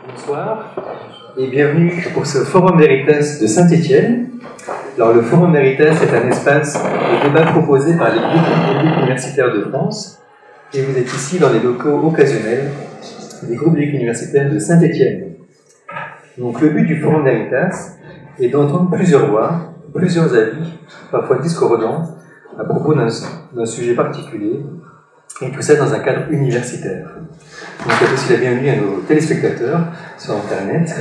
Bonsoir et bienvenue pour ce Forum Veritas de Saint-Étienne. Alors le Forum Veritas est un espace de débat proposé par les groupes universitaires de France et vous êtes ici dans les locaux occasionnels des groupes universitaires de Saint-Étienne. Donc le but du Forum Veritas est d'entendre plusieurs voix, plusieurs avis, parfois discordants, à propos d'un sujet particulier, et tout ça dans un cadre universitaire. Donc, je souhaite aussi la bienvenue à nos téléspectateurs sur Internet.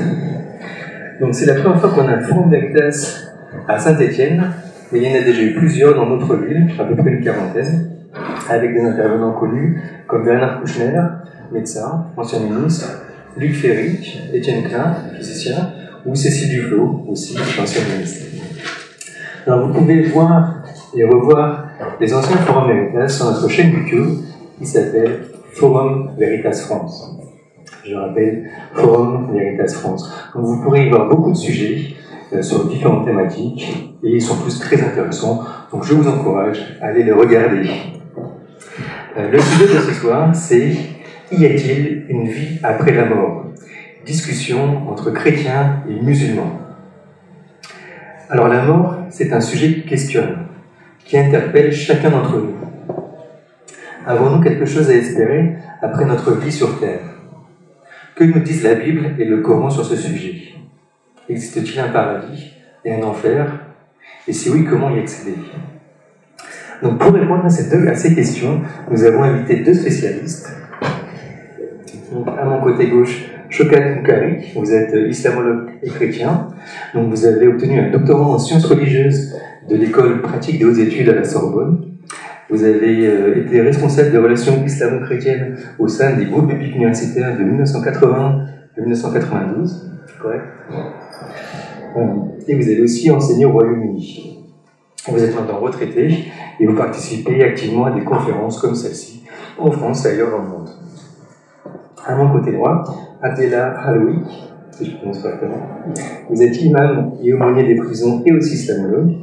Donc, c'est la première fois qu'on a un Forum Veritas à Saint-Étienne, mais il y en a déjà eu plusieurs dans notre ville, à peu près une quarantaine, avec des intervenants connus comme Bernard Kouchner, médecin, ancien ministre, Luc Ferry, Étienne Klein, physicien, ou Cécile Duflot, aussi ancien ministre. Alors, vous pouvez voir et revoir les anciens Forums Veritas sur notre chaîne YouTube qui s'appelle Forum Veritas France. Je rappelle, Forum Veritas France. Donc vous pourrez y voir beaucoup de sujets sur différentes thématiques et ils sont tous très intéressants. Donc je vous encourage à aller les regarder. Le sujet de ce soir, c'est y a-t-il une vie après la mort? Discussion entre chrétiens et musulmans. Alors la mort, c'est un sujet qui questionne, qui interpelle chacun d'entre nous. Avons-nous quelque chose à espérer après notre vie sur Terre? Que nous disent la Bible et le Coran sur ce sujet? Existe-t-il un paradis et un enfer? Et si oui, comment y accéder? Donc pour répondre à ces questions, nous avons invité deux spécialistes. Donc, à mon côté gauche, Shokat Moukari, vous êtes islamologue et chrétien. Donc vous avez obtenu un doctorat en sciences religieuses de l'école pratique des hautes études à la Sorbonne. Vous avez été responsable des relations islamo-chrétiennes au sein des groupes bibliques universitaires de 1980 à 1992, correct? Et vous avez aussi enseigné au Royaume-Uni. Vous êtes maintenant retraité et vous participez activement à des conférences comme celle-ci, en France et ailleurs dans le monde. À mon côté droit, Abdellah Haloui, si je prononce correctement. Vous êtes imam et aumônier des prisons et aussi islamologue.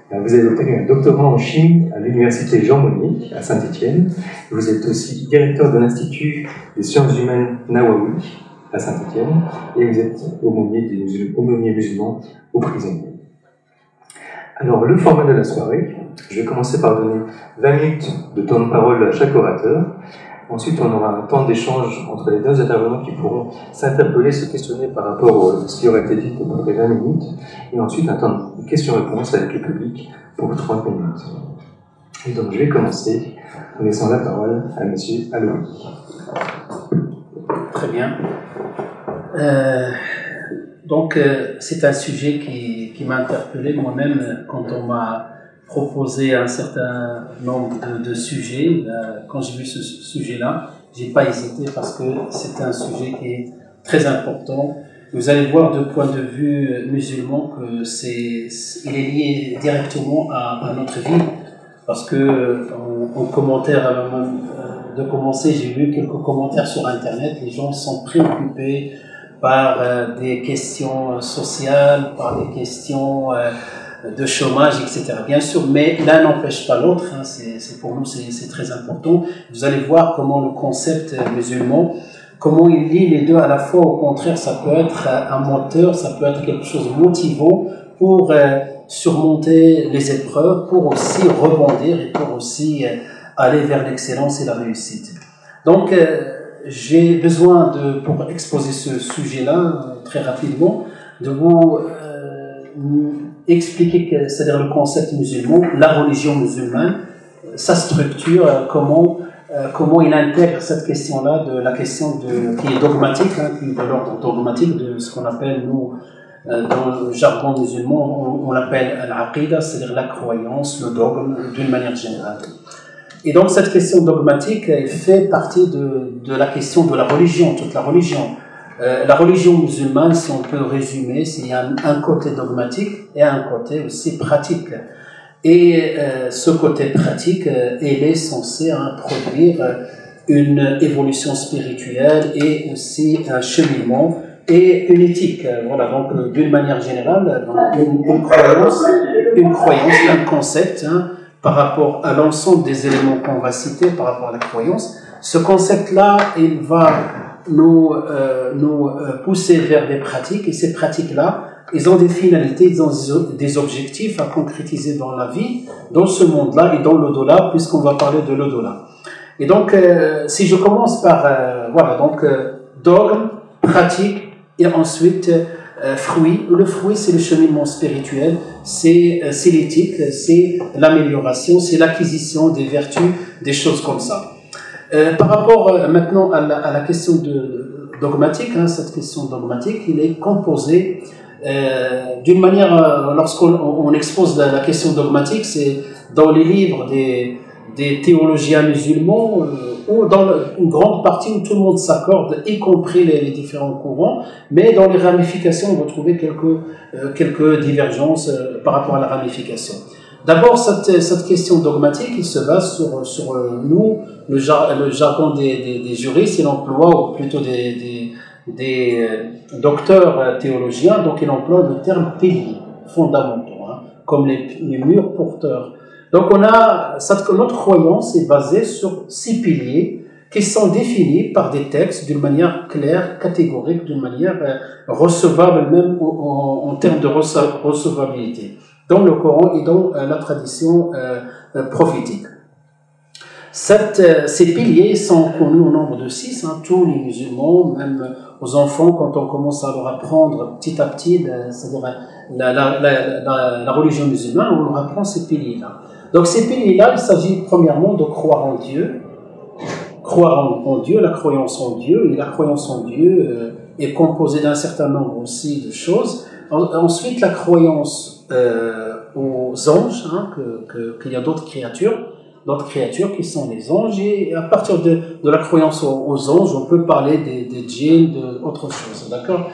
Vous avez obtenu un doctorat en chimie à l'université Jean Monnet à Saint-Étienne. Vous êtes aussi directeur de l'Institut des sciences humaines Nawawi à Saint-Étienne et vous êtes aumônier musulman aux prisons. Alors, le format de la soirée, je vais commencer par donner 20 minutes de temps de parole à chaque orateur. Ensuite, on aura un temps d'échange entre les deux intervenants qui pourront s'interpeller, se questionner par rapport à ce qui aurait été dit pendant les 20 minutes. Et ensuite, un temps de questions-réponses avec le public pour 30 minutes. Et donc, je vais commencer en laissant la parole à M. Aloui. Très bien. C'est un sujet qui m'a interpellé moi-même quand on m'a proposé un certain nombre de sujets. Quand j'ai vu ce sujet-là, j'ai pas hésité parce que c'est un sujet qui est très important. Vous allez voir de point de vue musulman que il est lié directement à notre vie, parce que en commentaire avant de commencer, j'ai vu quelques commentaires sur Internet. Les gens sont préoccupés par des questions sociales, par des questions de chômage, etc. Bien sûr, mais l'un n'empêche pas l'autre. Hein, pour nous, c'est très important. Vous allez voir comment le concept musulman, comment il lie les deux à la fois. Au contraire, ça peut être un moteur, ça peut être quelque chose de motivant pour surmonter les épreuves, pour aussi rebondir et pour aussi aller vers l'excellence et la réussite. Donc, j'ai besoin pour exposer ce sujet-là très rapidement, de vous expliquer, c'est-à-dire le concept musulman, la religion musulmane, sa structure, comment il intègre cette question-là, de la question qui est dogmatique, qui est de l'ordre dogmatique, de ce qu'on appelle, nous, dans le jargon musulman, on l'appelle al-aqida, c'est-à-dire la croyance, le dogme, d'une manière générale. Et donc cette question dogmatique fait partie de la question de la religion, toute la religion. La religion musulmane, si on peut résumer, il y a un côté dogmatique et un côté aussi pratique. Et ce côté pratique, il est censé produire une évolution spirituelle et aussi un cheminement et une éthique. Voilà, donc d'une manière générale, une croyance, un concept, par rapport à l'ensemble des éléments qu'on va citer par rapport à la croyance. Ce concept-là, il va nous pousser vers des pratiques, et ces pratiques-là, ils ont des finalités, ils ont des objectifs à concrétiser dans la vie, dans ce monde-là et dans l'au-delà, puisqu'on va parler de l'au-delà. Et donc, si je commence par, voilà, donc, dogme, pratique, et ensuite, fruit. Le fruit, c'est le cheminement spirituel, c'est l'éthique, c'est l'amélioration, c'est l'acquisition des vertus, des choses comme ça. Par rapport maintenant à la question dogmatique, hein, cette question dogmatique, il est composé d'une manière, lorsqu'on expose la question dogmatique, c'est dans les livres des théologiens musulmans, ou dans une grande partie où tout le monde s'accorde, y compris les différents courants, mais dans les ramifications, on va trouver quelques divergences par rapport à la ramification. D'abord, cette question dogmatique, il se base sur nous, le jargon des juristes, il emploie, ou plutôt des docteurs théologiens, donc il emploie le terme piliers fondamentaux, hein, comme les murs porteurs. Donc notre croyance est basée sur 6 piliers qui sont définis par des textes d'une manière claire, catégorique, d'une manière recevable même en termes de recevabilité, dans le Coran et dans la tradition prophétique. Ces piliers sont connus au nombre de 6, hein, tous les musulmans, même aux enfants, quand on commence à leur apprendre petit à petit, c'est-à-dire la religion musulmane, on leur apprend ces piliers-là. Donc ces piliers-là, il s'agit premièrement de croire en Dieu, la croyance en Dieu, et la croyance en Dieu est composée d'un certain nombre aussi de choses. Ensuite, la croyance aux anges, hein, qu'il y a d'autres créatures qui sont les anges, et à partir de la croyance aux anges, on peut parler des djinns, d'autres choses, d'accord.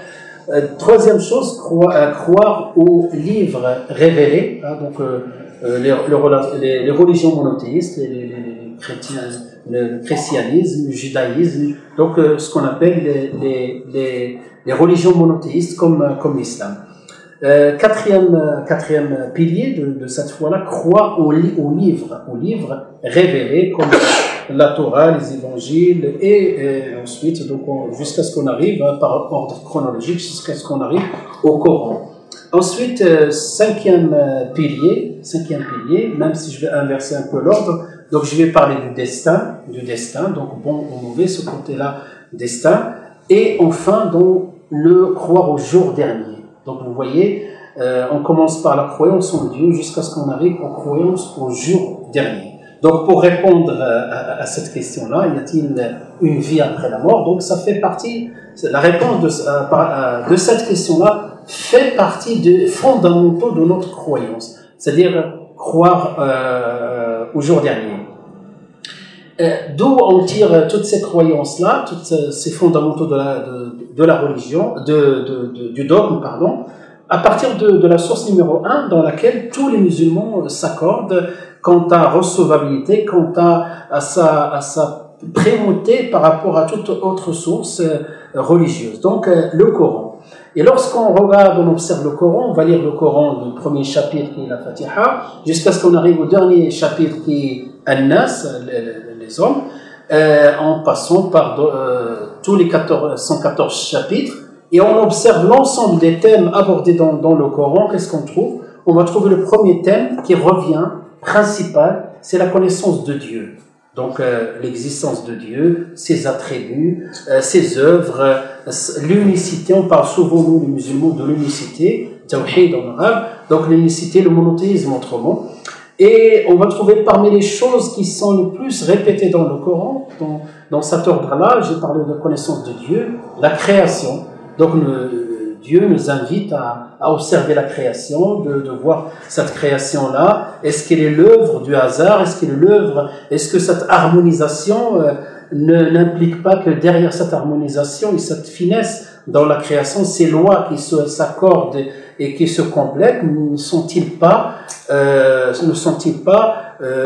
Troisième chose, croire aux livres révélés, hein, donc les religions monothéistes, les chrétiens, le christianisme, le judaïsme, donc ce qu'on appelle les religions monothéistes comme l'islam. Quatrième pilier de cette foi-là, croire aux livres révélés comme la Torah, les évangiles, et ensuite donc jusqu'à ce qu'on arrive, par ordre chronologique, jusqu'à ce qu'on arrive au Coran. Ensuite, cinquième pilier, même si je vais inverser un peu l'ordre, donc je vais parler du destin, donc bon ou mauvais, ce côté-là, destin, et enfin donc le croire au jour dernier. Donc vous voyez, on commence par la croyance en Dieu jusqu'à ce qu'on arrive aux croyances au jour dernier. Donc pour répondre à cette question-là, y a-t-il une vie après la mort? Donc ça fait partie, la réponse de cette question-là fait partie des fondamentaux de notre croyance, c'est-à-dire croire au jour dernier. D'où on tire toutes ces croyances-là, tous ces fondamentaux de la religion, du dogme, pardon, à partir de la source numéro 1, dans laquelle tous les musulmans s'accordent quant à recevabilité, quant à sa primauté par rapport à toute autre source religieuse. Donc le Coran. Et lorsqu'on regarde, on observe le Coran, on va lire le Coran du premier chapitre qui est la Fatiha, jusqu'à ce qu'on arrive au dernier chapitre qui est An-Nas, les hommes, en passant par tous les 114 chapitres, et on observe l'ensemble des thèmes abordés dans le Coran. Qu'est-ce qu'on trouve? On va trouver le premier thème qui revient, principal, c'est la connaissance de Dieu. Donc l'existence de Dieu, ses attributs, ses œuvres, l'unicité. On parle souvent, nous les musulmans, de l'unicité, tawhid en arabe, donc l'unicité, le monothéisme autrement. Et on va trouver parmi les choses qui sont le plus répétées dans le Coran, dans cet ordre-là, j'ai parlé de connaissance de Dieu, la création. Donc Dieu nous invite à observer la création, de voir cette création-là. Est-ce qu'elle est l'œuvre du hasard? Est-ce que cette harmonisation n'implique pas que derrière cette harmonisation et cette finesse dans la création, ces lois qui s'accordent et qui se complètent, ne sont-ils pas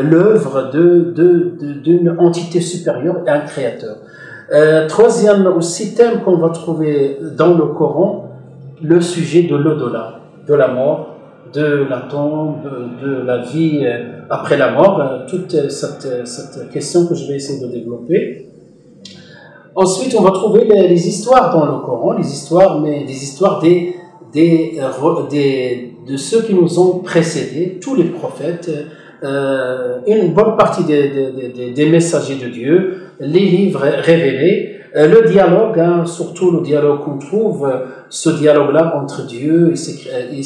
l'œuvre d'une entité supérieure et un créateur? Troisième aussi thème qu'on va trouver dans le Coran, le sujet de l'au-delà, de la mort, de la tombe, de la vie après la mort, toute cette question que je vais essayer de développer. Ensuite, on va trouver les histoires dans le Coran, les histoires, mais des histoires de ceux qui nous ont précédés, tous les prophètes, une bonne partie des messagers de Dieu, les livres révélés, le dialogue, hein, surtout le dialogue qu'on trouve, ce dialogue-là entre Dieu et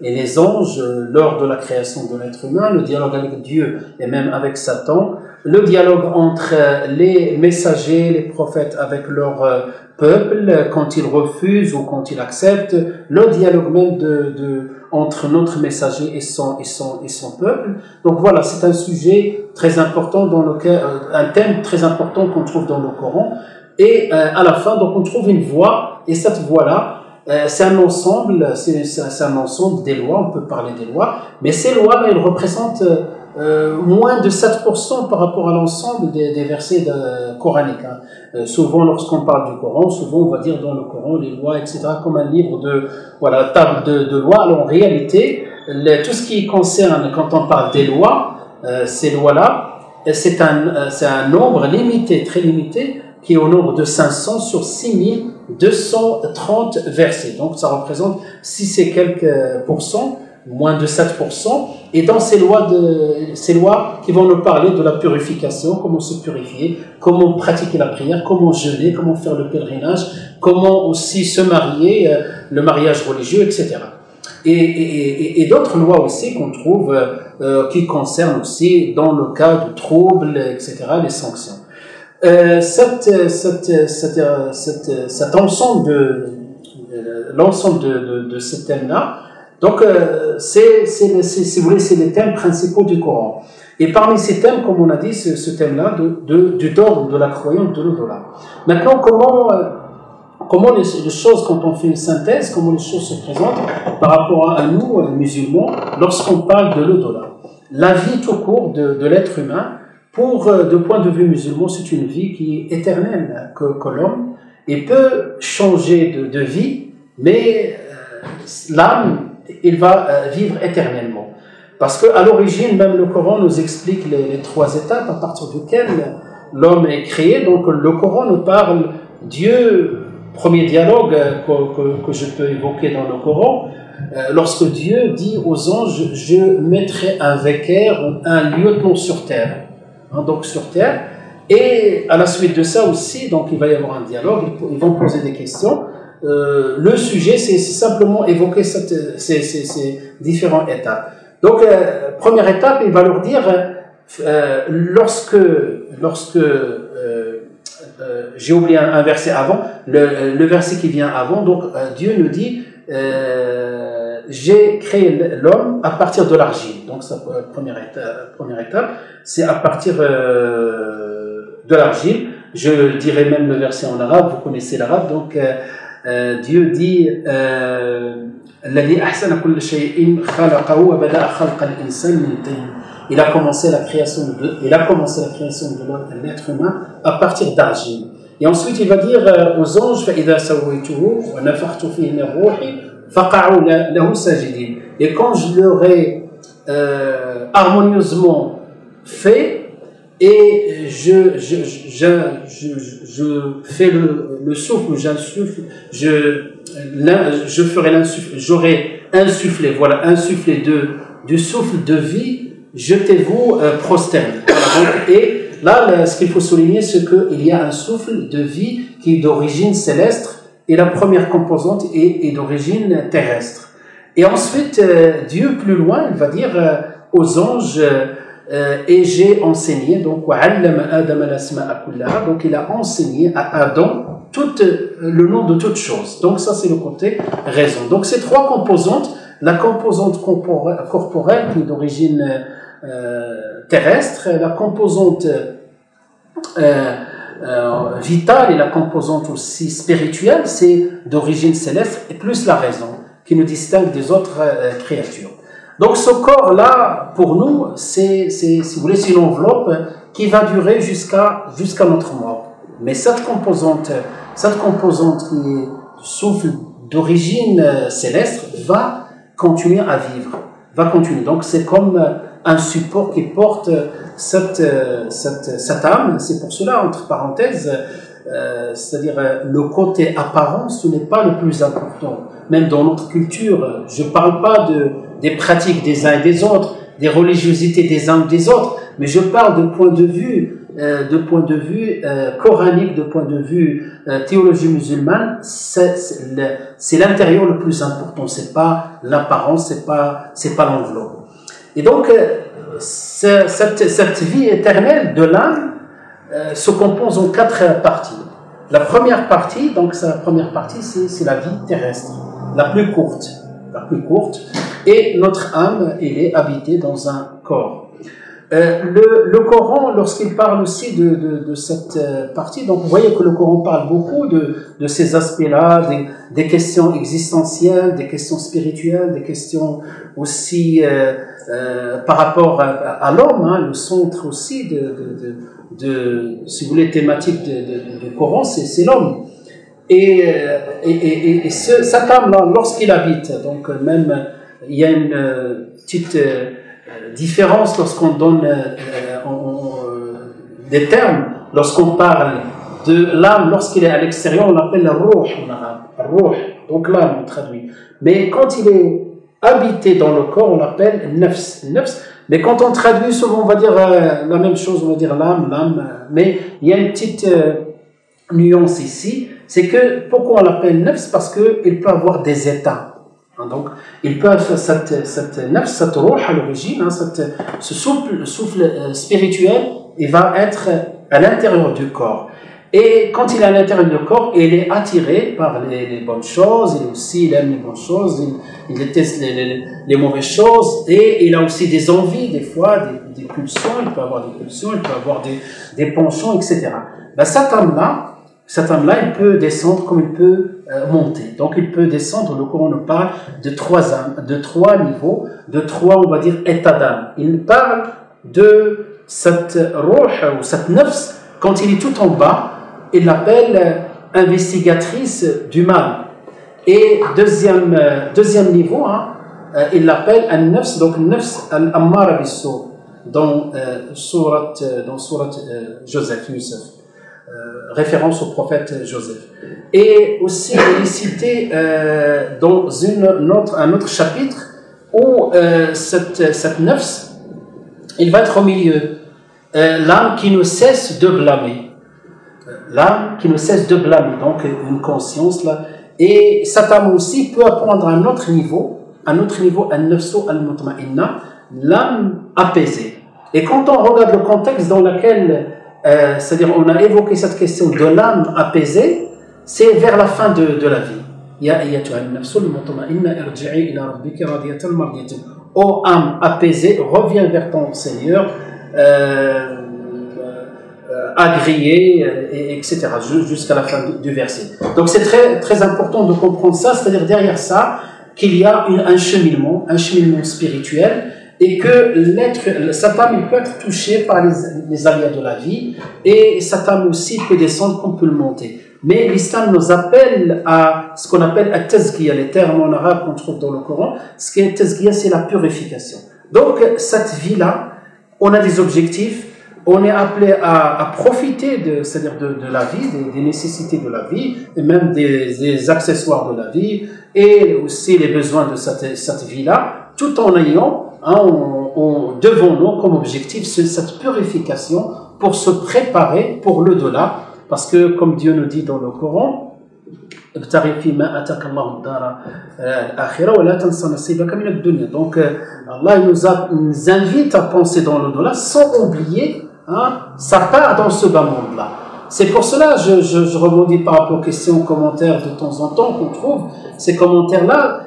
les anges lors de la création de l'être humain, le dialogue avec Dieu et même avec Satan, le dialogue entre les messagers, les prophètes avec leur peuple, quand ils refusent ou quand ils acceptent, le dialogue même entre notre messager et son peuple. Donc voilà, c'est un sujet très important un thème très important qu'on trouve dans le Coran. Et à la fin, donc on trouve une voie, et cette voie-là, c'est un ensemble, c'est un ensemble des lois, on peut parler des lois, mais ces lois-là, elles représentent moins de 7% par rapport à l'ensemble des versets coraniques. Hein. Souvent, lorsqu'on parle du Coran, souvent on va dire dans le Coran les lois, etc., comme un livre table de lois. Alors en réalité, tout ce qui concerne, quand on parle des lois, ces lois-là, c'est un nombre limité, très limité, qui est au nombre de 500 sur 6230 versets. Donc ça représente 6 et quelques pourcents, moins de 7%. Et dans ces lois qui vont nous parler de la purification, comment se purifier, comment pratiquer la prière, comment jeûner, comment faire le pèlerinage, comment aussi se marier, le mariage religieux, etc. Et d'autres lois aussi qu'on trouve qui concernent aussi dans le cas de troubles, etc., les sanctions. Cet ensemble l'ensemble de ces thèmes-là, donc si vous voulez, c'est les thèmes principaux du Coran. Et parmi ces thèmes, comme on a dit, ce thème-là du dogme, de la croyance, de l'au-delà. Maintenant, comment les choses, quand on fait une synthèse, comment les choses se présentent par rapport à nous, musulmans, lorsqu'on parle de l'au-delà. La vie tout court de l'être humain, de point de vue musulman, c'est une vie qui est éternelle, que l'homme peut changer de vie, mais l'âme, il va vivre éternellement. Parce qu'à l'origine, même le Coran nous explique les 3 étapes à partir duquel l'homme est créé. Donc le Coran nous parle, Dieu, premier dialogue que je peux évoquer dans le Coran, lorsque Dieu dit aux anges, je mettrai un vicaire, un lieutenant sur terre. Donc sur terre, et à la suite de ça aussi, donc il va y avoir un dialogue, ils vont poser des questions. Le sujet, c'est simplement évoquer ces différentes étapes. Donc, première étape, il va leur dire, lorsque j'ai oublié un verset avant, le verset qui vient avant, donc Dieu nous dit, j'ai créé l'homme à partir de l'argile. Donc, ça, première étape, c'est à partir de l'argile. Je dirais même le verset en arabe, vous connaissez l'arabe, donc Dieu dit il a commencé la création de l'être humain à partir d'argile. Et ensuite il va dire aux anges, et quand je l'aurai harmonieusement fait, et je fais le souffle, j'insuffle, j'aurai insufflé, voilà, insufflé du souffle de vie, jetez-vous prosterne. Voilà, et là, ce qu'il faut souligner, c'est qu'il y a un souffle de vie qui est d'origine céleste, et la première composante est d'origine terrestre. Et ensuite, Dieu, plus loin, il va dire aux anges, et j'ai enseigné, donc il a enseigné à Adam le nom de toute chose. Donc ça, c'est le côté raison. Donc ces 3 composantes, la composante corporelle qui est d'origine terrestre, la composante vitale et la composante aussi spirituelle, c'est d'origine céleste, et plus la raison qui nous distingue des autres créatures. Donc ce corps-là, pour nous, si vous voulez, c'est une enveloppe qui va durer jusqu'à notre mort. Mais cette composante qui est souffle d'origine céleste va continuer à vivre, va continuer. Donc c'est comme un support qui porte cette âme. C'est pour cela, entre parenthèses, c'est-à-dire le côté apparent, ce n'est pas le plus important. Même dans notre culture, je ne parle pas des pratiques des uns et des autres, des religiosités des uns et des autres, mais je parle de point de vue coranique, de point de vue théologie musulmane. C'est l'intérieur le plus important, c'est pas l'apparence, c'est pas l'enveloppe. Et donc cette vie éternelle de l'âme se compose en 4 parties. La première partie, c'est la vie terrestre, la plus courte, et notre âme, elle est habitée dans un corps. Le Coran, lorsqu'il parle aussi de cette partie, donc vous voyez que le Coran parle beaucoup de ces aspects-là, des questions existentielles, des questions spirituelles, des questions aussi par rapport à l'homme, hein, le centre aussi si vous voulez, thématique du Coran, c'est l'homme. Et cette âme-là, lorsqu'il habite, donc même il y a une petite différence lorsqu'on donne des termes, lorsqu'on parle de l'âme, lorsqu'il est à l'extérieur, on l'appelle le ruh en arabe, donc l'âme on traduit. Mais quand il est habité dans le corps, on l'appelle nafs. Mais quand on traduit, souvent on va dire la même chose, on va dire l'âme, mais il y a une petite nuance ici, c'est que pourquoi on l'appelle nafs? Parce qu'il peut avoir des états. Donc, il peut être cette nafs, cette ruh à l'origine, hein, ce souffle spirituel, il va être à l'intérieur du corps. Et quand il est à l'intérieur du corps, il est attiré par les bonnes choses, il aime les bonnes choses, il déteste les mauvaises choses, et il a aussi des envies, des fois, des pulsions, il peut avoir des pulsions, il peut avoir des penchants, etc. Ben, cette âme-là, il peut descendre comme il peut monter. Donc il peut descendre, le Coran nous parle de 3 âmes, de 3 niveaux, de 3, on va dire, états d'âme. Il parle de cette ruh ou cette nafs, quand il est tout en bas, il l'appelle investigatrice du mal. Et deuxième niveau, hein, il l'appelle an-nafs, donc nafs al-ammara bis-sou, dans sourate Joseph, Youssef. Référence au prophète Joseph. Et aussi, il est cité dans un autre chapitre où cette nafs, il va être au milieu. L'âme qui ne cesse de blâmer. L'âme qui ne cesse de blâmer, donc une conscience là. Et cette âme aussi peut apprendre à un autre niveau, an-nafsu al-mutma'inna, l'âme apaisée. Et quand on regarde le contexte dans lequel c'est-à-dire on a évoqué cette question de l'âme apaisée, c'est vers la fin de la vie. Ya ayyatuha an-nafsul mutma'inna irji'i ila rabbiki radiyatan mardiyatan. Ô âme apaisée, reviens vers ton Seigneur, agréé, etc. Jusqu'à la fin du verset. Donc c'est très, très important de comprendre ça, c'est-à-dire derrière ça, qu'il y a un cheminement spirituel, et que cette âme il peut être touchée par les aléas de la vie, et cette âme aussi peut descendre comme peut le monter. Mais l'islam nous appelle à ce qu'on appelle at-tazkiya, les termes en arabe qu'on trouve dans le Coran. Ce qui est tazkiya, c'est la purification. Donc cette vie-là, on a des objectifs, on est appelé à profiter c'est-à-dire de la vie, des nécessités de la vie, et même des accessoires de la vie, et aussi les besoins de cette vie-là, tout en ayant devant nous comme objectif cette purification pour se préparer pour l'au-delà, parce que comme Dieu nous dit dans le Coran, donc Allah nous invite à penser dans l'au-delà sans oublier sa part dans ce bas monde-là. C'est pour cela je rebondis par rapport aux questions, aux commentaires de temps en temps qu'on trouve, ces commentaires-là.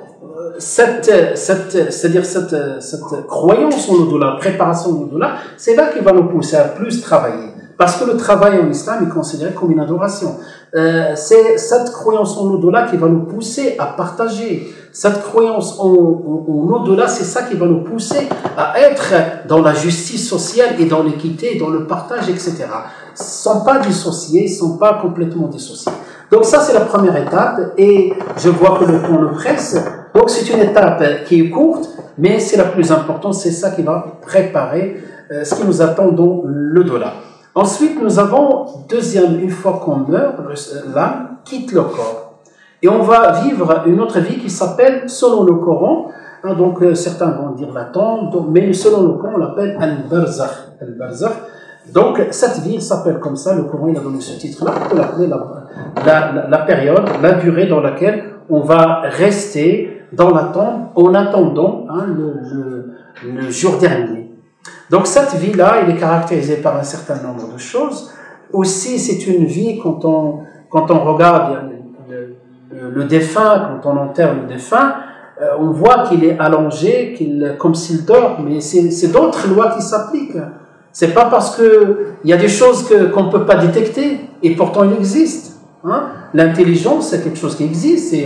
C'est-à-dire cette croyance en l'au-delà, préparation en l'au-delà, c'est là qu'il va nous pousser à plus travailler. Parce que le travail en islam est considéré comme une adoration. C'est cette croyance en l'au-delà qui va nous pousser à partager. Cette croyance en l'au-delà, c'est ça qui va nous pousser à être dans la justice sociale et dans l'équité, dans le partage, etc. Ils ne sont pas dissociés, ils ne sont pas complètement dissociés. Donc ça, c'est la première étape, et je vois que le temps le presse. Donc c'est une étape qui est courte, mais c'est la plus importante, c'est ça qui va préparer ce qui nous attend dans l'au-delà. Ensuite, nous avons, deuxième, une fois qu'on meurt, l'âme quitte le corps. Et on va vivre une autre vie qui s'appelle, selon le Coran, hein, donc certains vont dire la tombe, mais selon le Coran, on l'appelle al-barzakh. Al-barzakh. Donc, cette vie, elle s'appelle comme ça, le Coran il a donné ce titre-là, pour l'appeler la période, la durée dans laquelle on va rester dans la tombe en attendant hein, le jour dernier. Donc, cette vie-là, elle est caractérisée par un certain nombre de choses. Aussi, c'est une vie, quand on regarde le défunt, quand on enterre le défunt, on voit qu'il est allongé, comme s'il dort, mais c'est d'autres lois qui s'appliquent. C'est pas parce que il y a des choses qu'on ne peut pas détecter, et pourtant il existe. Hein? L'intelligence, c'est quelque chose qui existe, et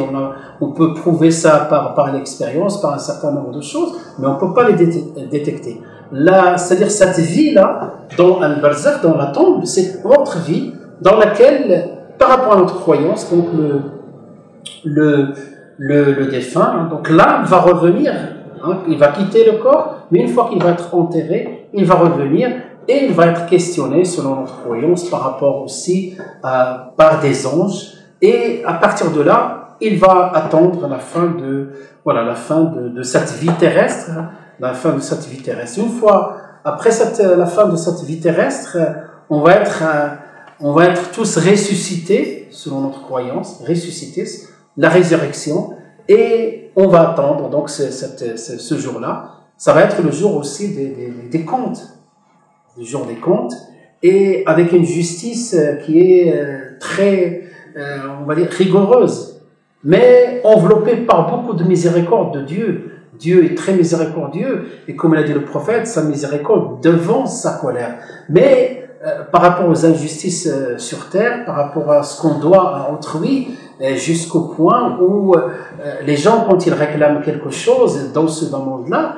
on peut prouver ça par l'expérience, par un certain nombre de choses, mais on ne peut pas les détecter. C'est-à-dire cette vie-là, dans Al-Barzakh, dans la tombe, c'est une autre vie dans laquelle, par rapport à notre croyance, donc le défunt, hein, donc l'âme va revenir, hein, il va quitter le corps, mais une fois qu'il va être enterré, il va revenir et il va être questionné selon notre croyance par rapport aussi par des anges, et à partir de là, il va attendre la fin de cette vie terrestre, hein, la fin de cette vie terrestre. Une fois après la fin de cette vie terrestre, on va être tous ressuscités selon notre croyance, ressuscités, la résurrection, et on va attendre donc ce jour-là. Ça va être le jour aussi des comptes, le jour des comptes, et avec une justice qui est très, on va dire, rigoureuse, mais enveloppée par beaucoup de miséricorde de Dieu. Dieu est très miséricordieux, et comme l'a dit le prophète, sa miséricorde devance sa colère. Mais par rapport aux injustices sur terre, par rapport à ce qu'on doit à autrui, jusqu'au point où les gens, quand ils réclament quelque chose dans ce monde-là,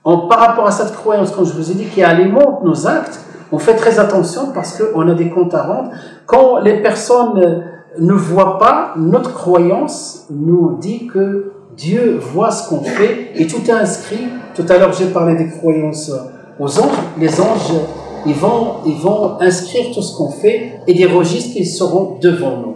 par rapport à cette croyance, comme je vous ai dit, qui alimente nos actes, on fait très attention parce qu'on a des comptes à rendre. Quand les personnes ne voient pas, notre croyance nous dit que Dieu voit ce qu'on fait et tout est inscrit. Tout à l'heure, j'ai parlé des croyances aux anges. Les anges, ils vont inscrire tout ce qu'on fait et des registres qui seront devant nous.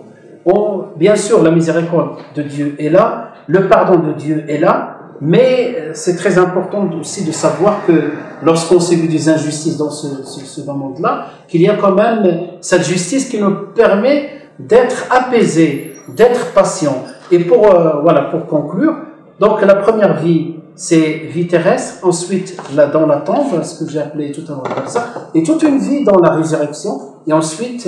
Bien sûr, la miséricorde de Dieu est là, le pardon de Dieu est là, mais c'est très important aussi de savoir que lorsqu'on subit des injustices dans ce monde-là, qu'il y a quand même cette justice qui nous permet d'être apaisés, d'être patients. Et pour conclure, donc la première vie, c'est vie terrestre, ensuite dans la tombe, ce que j'ai appelé tout à l'heure comme ça, et toute une vie dans la résurrection, et ensuite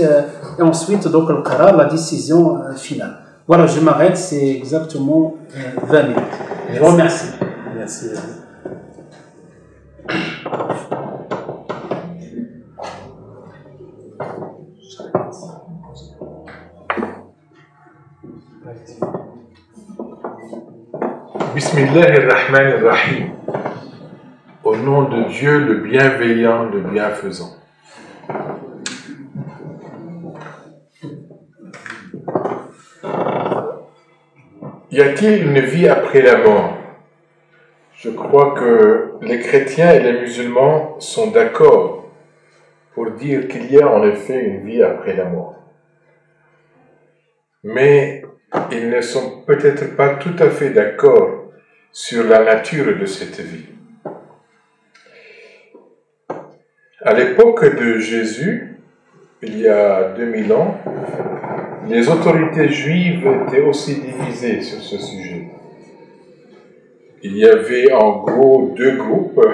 donc le qara, la décision finale. Voilà, je m'arrête, c'est exactement 20 minutes. Je vous remercie. Merci. Bismillahirrahmanirrahim. Au nom de Dieu, le bienveillant, le bienfaisant. Y a-t-il une vie après la mort? Je crois que les chrétiens et les musulmans sont d'accord pour dire qu'il y a en effet une vie après la mort. Mais ils ne sont peut-être pas tout à fait d'accord sur la nature de cette vie. À l'époque de Jésus, il y a 2000 ans, les autorités juives étaient aussi divisées sur ce sujet. Il y avait en gros deux groupes,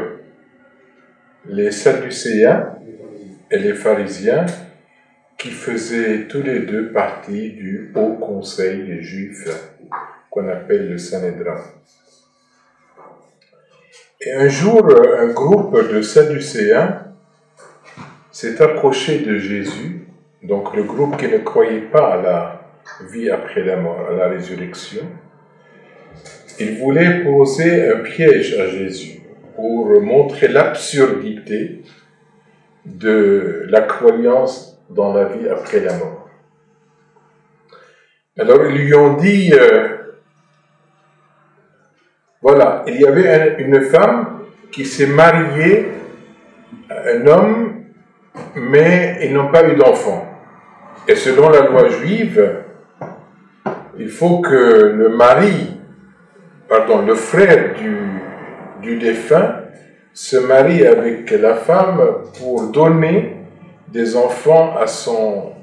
les Sadducéens et les pharisiens, qui faisaient tous les deux partie du Haut Conseil juif, qu'on appelle le Sanhédrin. Et un jour, un groupe de Sadducéens s'est approché de Jésus, donc le groupe qui ne croyait pas à la vie après la mort, à la résurrection. Il voulait poser un piège à Jésus pour montrer l'absurdité de la croyance dans la vie après la mort. Alors ils lui ont dit, voilà, il y avait une femme qui s'est mariée à un homme mais ils n'ont pas eu d'enfant. Et selon la loi juive, il faut que le frère du défunt se marie avec la femme pour donner des enfants à son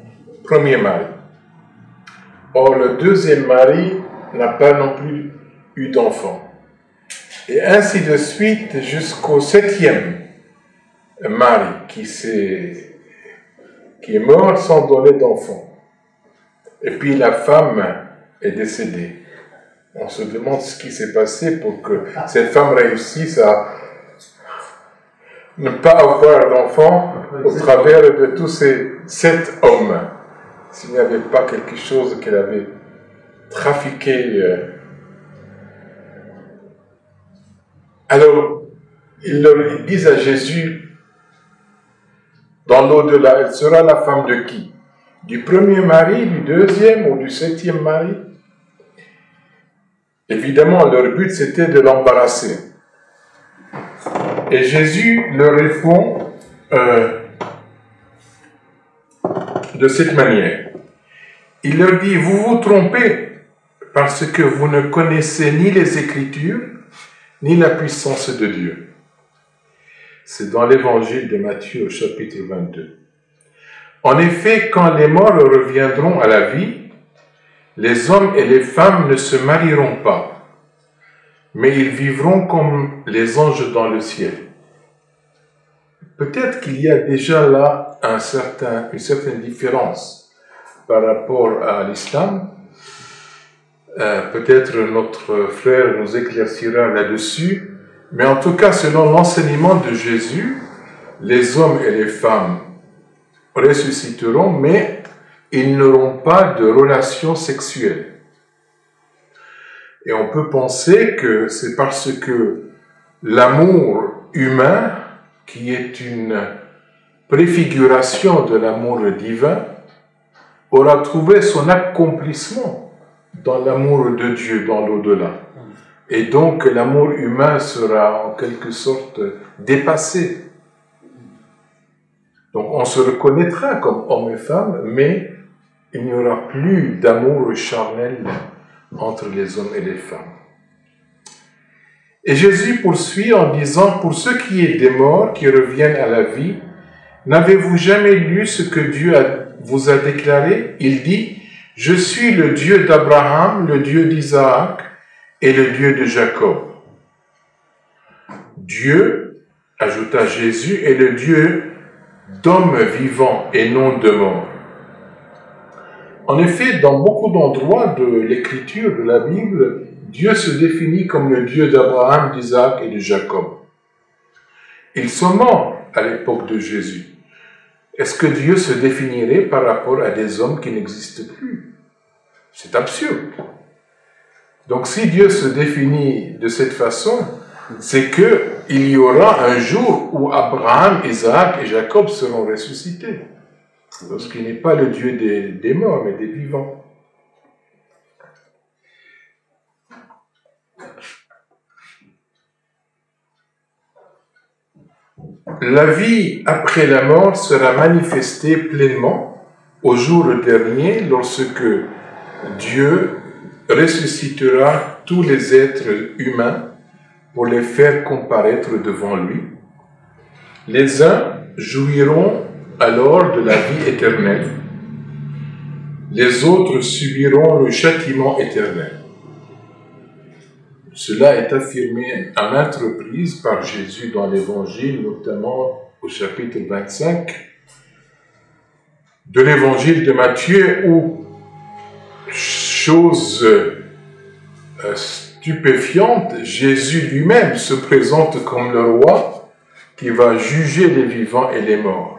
premier mari. Or, le deuxième mari n'a pas non plus eu d'enfant. Et ainsi de suite jusqu'au 7e mari qui est mort sans donner d'enfant. Et puis la femme est décédée. On se demande ce qui s'est passé pour que cette femme réussisse à ne pas avoir d'enfant au travers de tous ces 7 hommes. S'il n'y avait pas quelque chose qu'elle avait trafiqué. Alors, ils disent à Jésus, dans l'au-delà, elle sera la femme de qui? Du premier mari, du deuxième ou du 7e mari? Évidemment, leur but c'était de l'embarrasser. Et Jésus leur répond de cette manière. Il leur dit, vous vous trompez parce que vous ne connaissez ni les Écritures, ni la puissance de Dieu. C'est dans l'évangile de Matthieu au chapitre 22. En effet, quand les morts reviendront à la vie, les hommes et les femmes ne se marieront pas, mais ils vivront comme les anges dans le ciel. Peut-être qu'il y a déjà là une certaine différence par rapport à l'islam. Peut-être notre frère nous éclaircira là-dessus, mais en tout cas, selon l'enseignement de Jésus, les hommes et les femmes ressusciteront, mais ils n'auront pas de relation sexuelle. Et on peut penser que c'est parce que l'amour humain, qui est une préfiguration de l'amour divin, aura trouvé son accomplissement dans l'amour de Dieu, dans l'au-delà. Et donc l'amour humain sera en quelque sorte dépassé. Donc on se reconnaîtra comme homme et femme, mais il n'y aura plus d'amour charnel entre les hommes et les femmes. Et Jésus poursuit en disant, pour ce qui est des morts qui reviennent à la vie, n'avez-vous jamais lu ce que Dieu vous a déclaré? Il dit, je suis le Dieu d'Abraham, le Dieu d'Isaac et le Dieu de Jacob. Dieu, ajouta Jésus, est le Dieu d'hommes vivants et non de morts. En effet, dans beaucoup d'endroits de l'écriture de la Bible, Dieu se définit comme le Dieu d'Abraham, d'Isaac et de Jacob. Ils sont morts à l'époque de Jésus. Est-ce que Dieu se définirait par rapport à des hommes qui n'existent plus? C'est absurde. Donc si Dieu se définit de cette façon, c'est qu'il y aura un jour où Abraham, Isaac et Jacob seront ressuscités. Parce qu'il n'est pas le Dieu des morts, mais des vivants. La vie après la mort sera manifestée pleinement au jour dernier lorsque Dieu ressuscitera tous les êtres humains pour les faire comparaître devant lui. Les uns jouiront alors de la vie éternelle, les autres subiront le châtiment éternel. Cela est affirmé à maintes reprises par Jésus dans l'Évangile, notamment au chapitre 25 de l'Évangile de Matthieu, où, chose stupéfiante, Jésus lui-même se présente comme le roi qui va juger les vivants et les morts,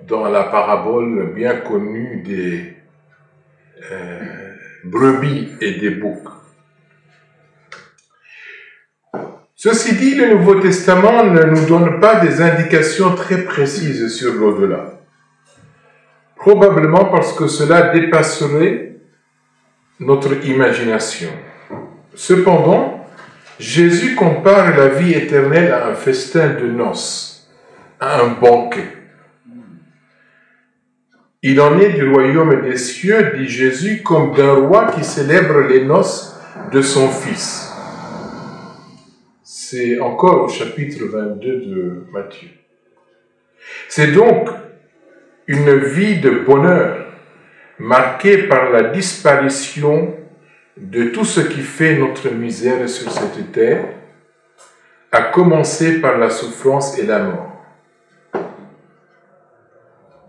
dans la parabole bien connue des brebis et des boucs. Ceci dit, le Nouveau Testament ne nous donne pas des indications très précises sur l'au-delà. Probablement parce que cela dépasserait notre imagination. Cependant, Jésus compare la vie éternelle à un festin de noces, à un banquet. Il en est du royaume des cieux, dit Jésus, comme d'un roi qui célèbre les noces de son fils. C'est encore au chapitre 22 de Matthieu. C'est donc une vie de bonheur marquée par la disparition de tout ce qui fait notre misère sur cette terre, à commencer par la souffrance et la mort.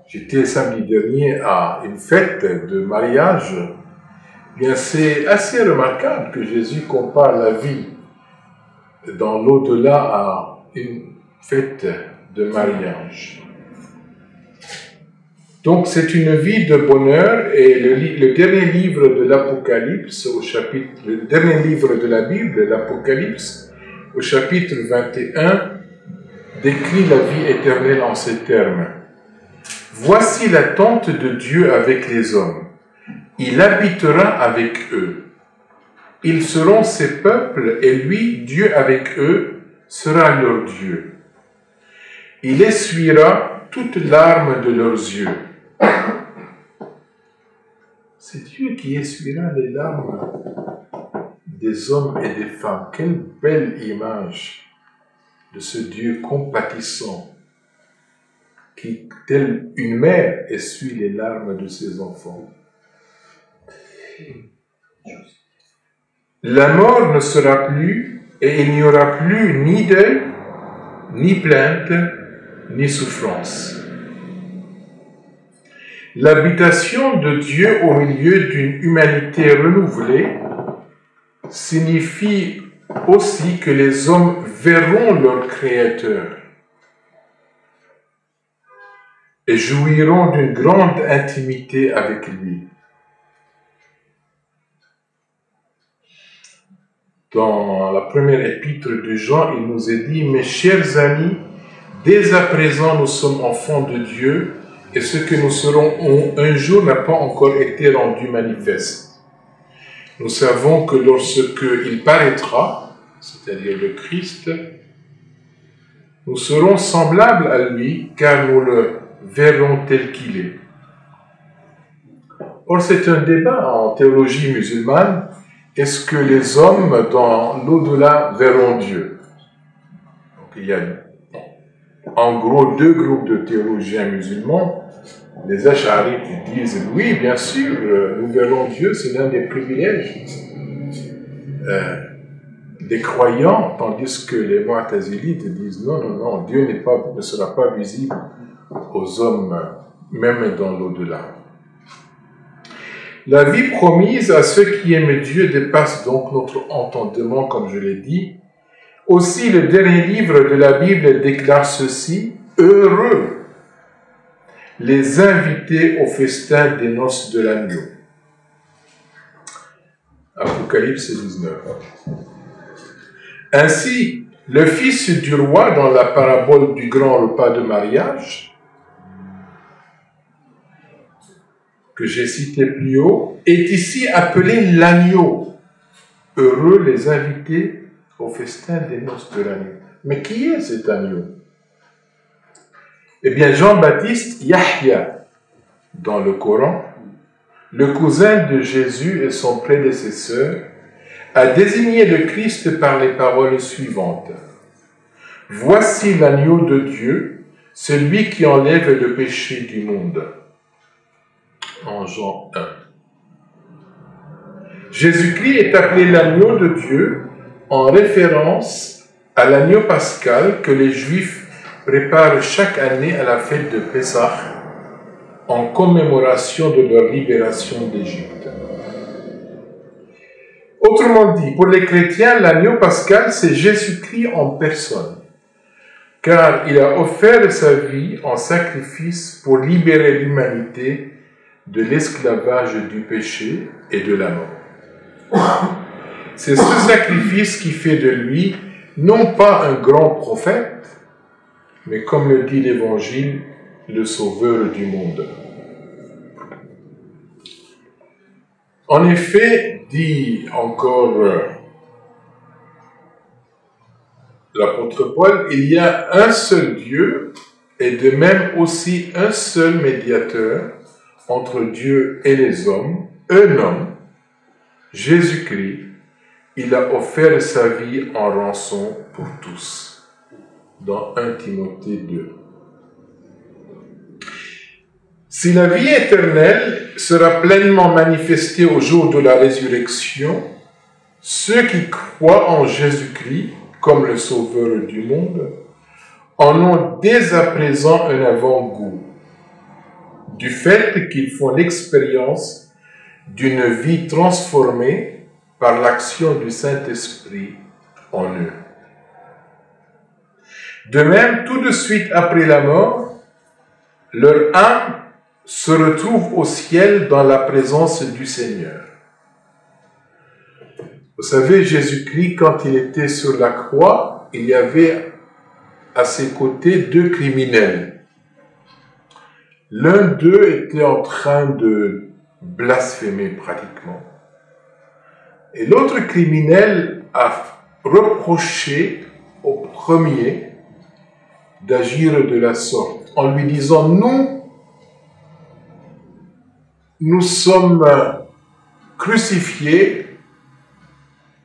J'étais samedi dernier à une fête de mariage. Bien, c'est assez remarquable que Jésus compare la vie dans l'au-delà à une fête de mariage. Donc c'est une vie de bonheur, et le dernier livre de l'Apocalypse, le dernier livre de la Bible, l'Apocalypse, au chapitre 21, décrit la vie éternelle en ces termes. Voici la tente de Dieu avec les hommes. Il habitera avec eux. Ils seront ses peuples, et lui, Dieu avec eux, sera leur Dieu. Il essuiera toute larme de leurs yeux. C'est Dieu qui essuiera les larmes des hommes et des femmes. Quelle belle image de ce Dieu compatissant qui, telle une mère, essuie les larmes de ses enfants. La mort ne sera plus, et il n'y aura plus ni deuil, ni plainte, ni souffrance. L'habitation de Dieu au milieu d'une humanité renouvelée signifie aussi que les hommes verront leur Créateur et jouiront d'une grande intimité avec lui. Dans la première épître de Jean, il nous est dit « Mes chers amis, dès à présent nous sommes enfants de Dieu, et ce que nous serons un jour n'a pas encore été rendu manifeste. Nous savons que lorsque il paraîtra, c'est-à-dire le Christ, nous serons semblables à lui, car nous le verrons tel qu'il est. » Or, c'est un débat en théologie musulmane. Est-ce que les hommes dans l'au-delà verront Dieu? Donc, il y a en gros deux groupes de théologiens musulmans. Les Ash'arites disent oui, bien sûr, nous verrons Dieu, c'est l'un des privilèges des croyants, tandis que les Mu'tazilites disent non, non, non, Dieu ne sera pas visible aux hommes, même dans l'au-delà. La vie promise à ceux qui aiment Dieu dépasse donc notre entendement, comme je l'ai dit. Aussi, le dernier livre de la Bible déclare ceci: heureux les invités au festin des noces de l'agneau. Apocalypse 19. Ainsi, le fils du roi, dans la parabole du grand repas de mariage, que j'ai cité plus haut, est ici appelé l'agneau. Heureux les invités au festin des noces de l'agneau. Mais qui est cet agneau? Eh bien, Jean-Baptiste Yahya, dans le Coran, le cousin de Jésus et son prédécesseur, a désigné le Christ par les paroles suivantes. « Voici l'agneau de Dieu, celui qui enlève le péché du monde. » En Jean 1. Jésus-Christ est appelé l'agneau de Dieu en référence à l'agneau pascal que les Juifs préparent chaque année à la fête de Pessah en commémoration de leur libération d'Égypte. Autrement dit, pour les chrétiens, l'agneau pascal, c'est Jésus-Christ en personne, car il a offert sa vie en sacrifice pour libérer l'humanité de l'esclavage du péché et de la mort. C'est ce sacrifice qui fait de lui non pas un grand prophète, mais comme le dit l'Évangile, le sauveur du monde. En effet, dit encore l'apôtre Paul, il y a un seul Dieu et de même aussi un seul médiateur entre Dieu et les hommes, un homme, Jésus-Christ, il a offert sa vie en rançon pour tous, dans 1 Timothée 2. Si la vie éternelle sera pleinement manifestée au jour de la résurrection, ceux qui croient en Jésus-Christ comme le Sauveur du monde en ont dès à présent un avant-goût, du fait qu'ils font l'expérience d'une vie transformée par l'action du Saint-Esprit en eux. De même, tout de suite après la mort, leur âme se retrouve au ciel dans la présence du Seigneur. Vous savez, Jésus-Christ, quand il était sur la croix, il y avait à ses côtés 2 criminels. L'un d'eux était en train de blasphémer pratiquement. Et l'autre criminel a reproché au premier d'agir de la sorte, en lui disant, nous sommes crucifiés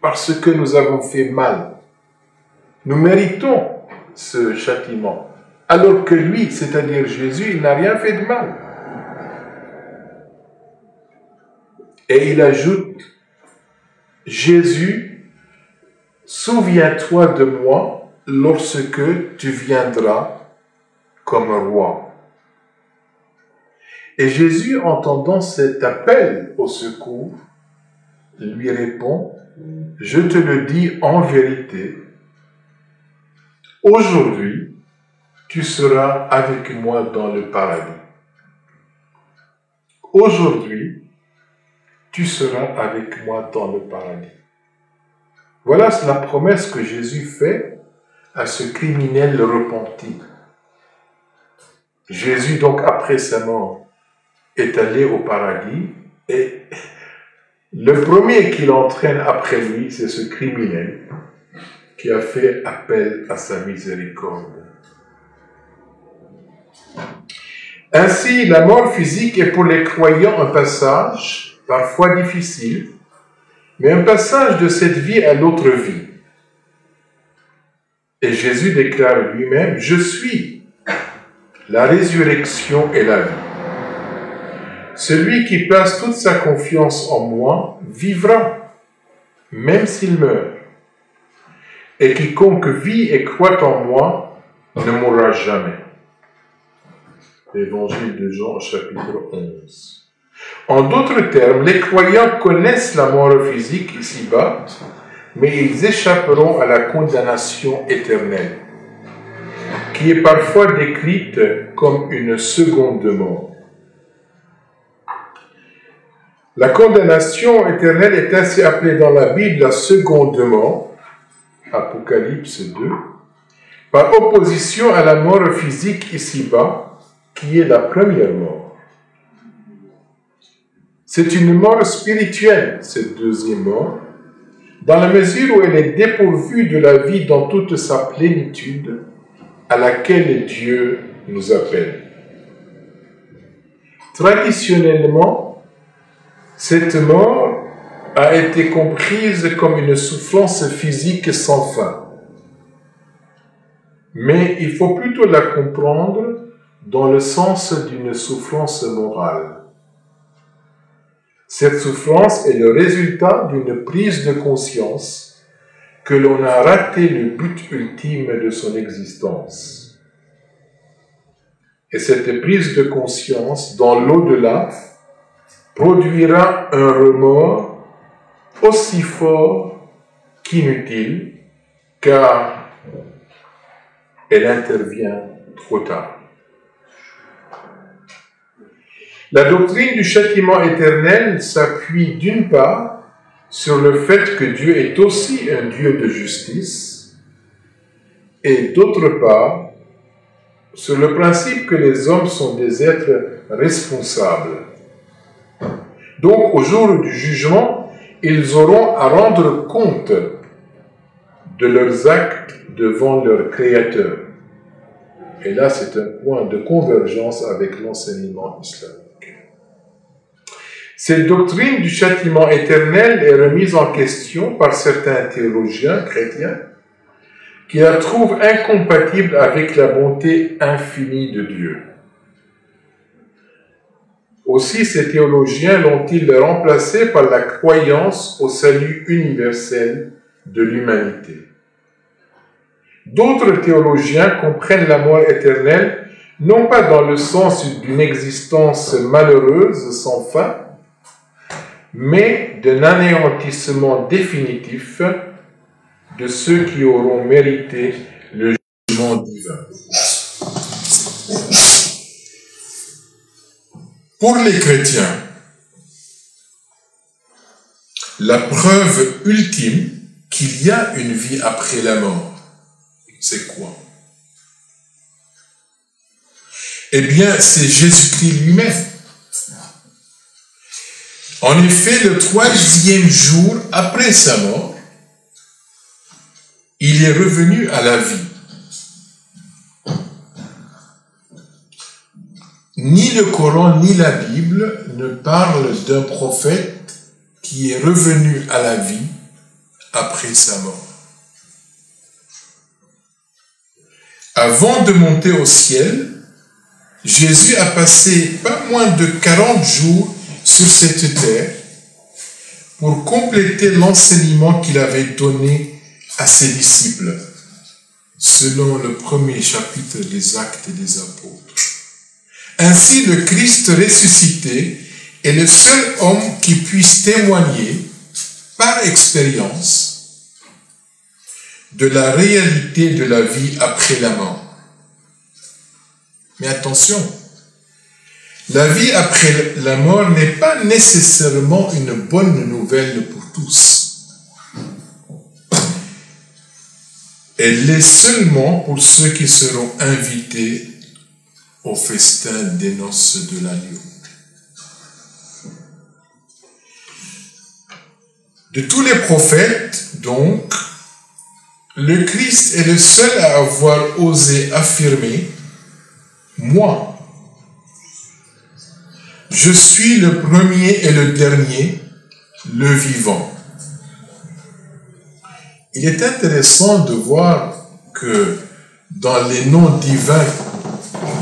parce que nous avons fait mal. Nous méritons ce châtiment. Alors que lui, c'est-à-dire Jésus, il n'a rien fait de mal. Et il ajoute, Jésus, souviens-toi de moi lorsque tu viendras comme roi. Et Jésus, entendant cet appel au secours, lui répond, je te le dis en vérité, aujourd'hui, tu seras avec moi dans le paradis. Aujourd'hui, tu seras avec moi dans le paradis. Voilà la promesse que Jésus fait à ce criminel repenti. Jésus, donc, après sa mort, est allé au paradis et le premier qu'il entraîne après lui, c'est ce criminel qui a fait appel à sa miséricorde. Ainsi, la mort physique est pour les croyants un passage, parfois difficile, mais un passage de cette vie à l'autre vie. Et Jésus déclare lui-même, « Je suis la résurrection et la vie. Celui qui place toute sa confiance en moi vivra, même s'il meurt. Et quiconque vit et croit en moi ne mourra jamais. » Évangile de Jean, chapitre 11. En d'autres termes, les croyants connaissent la mort physique ici-bas, mais ils échapperont à la condamnation éternelle, qui est parfois décrite comme une seconde mort. La condamnation éternelle est ainsi appelée dans la Bible la seconde mort, Apocalypse 2, par opposition à la mort physique ici-bas, qui est la première mort. C'est une mort spirituelle, cette deuxième mort, dans la mesure où elle est dépourvue de la vie dans toute sa plénitude, à laquelle Dieu nous appelle. Traditionnellement, cette mort a été comprise comme une souffrance physique sans fin. Mais il faut plutôt la comprendre dans le sens d'une souffrance morale. Cette souffrance est le résultat d'une prise de conscience que l'on a raté le but ultime de son existence. Et cette prise de conscience dans l'au-delà produira un remords aussi fort qu'inutile, car elle intervient trop tard. La doctrine du châtiment éternel s'appuie d'une part sur le fait que Dieu est aussi un Dieu de justice, et d'autre part sur le principe que les hommes sont des êtres responsables. Donc, au jour du jugement, ils auront à rendre compte de leurs actes devant leur Créateur. Et là, c'est un point de convergence avec l'enseignement islamique. Cette doctrine du châtiment éternel est remise en question par certains théologiens chrétiens qui la trouvent incompatible avec la bonté infinie de Dieu. Aussi, ces théologiens l'ont-ils remplacée par la croyance au salut universel de l'humanité. D'autres théologiens comprennent la mort éternelle non pas dans le sens d'une existence malheureuse sans fin, mais d'un anéantissement définitif de ceux qui auront mérité le jugement divin. Pour les chrétiens, la preuve ultime qu'il y a une vie après la mort, c'est quoi? Eh bien, c'est Jésus-Christ lui-même. En effet, le 3e jour après sa mort, il est revenu à la vie. Ni le Coran ni la Bible ne parlent d'un prophète qui est revenu à la vie après sa mort. Avant de monter au ciel, Jésus a passé pas moins de 40 jours sur cette terre pour compléter l'enseignement qu'il avait donné à ses disciples, selon le 1er chapitre des Actes des Apôtres. Ainsi, le Christ ressuscité est le seul homme qui puisse témoigner, par expérience, de la réalité de la vie après la mort. Mais attention, la vie après la mort n'est pas nécessairement une bonne nouvelle pour tous. Elle l'est seulement pour ceux qui seront invités au festin des noces de l'agneau. De tous les prophètes, donc, le Christ est le seul à avoir osé affirmer « Moi, je suis le premier et le dernier, le vivant. » Il est intéressant de voir que dans les noms divins,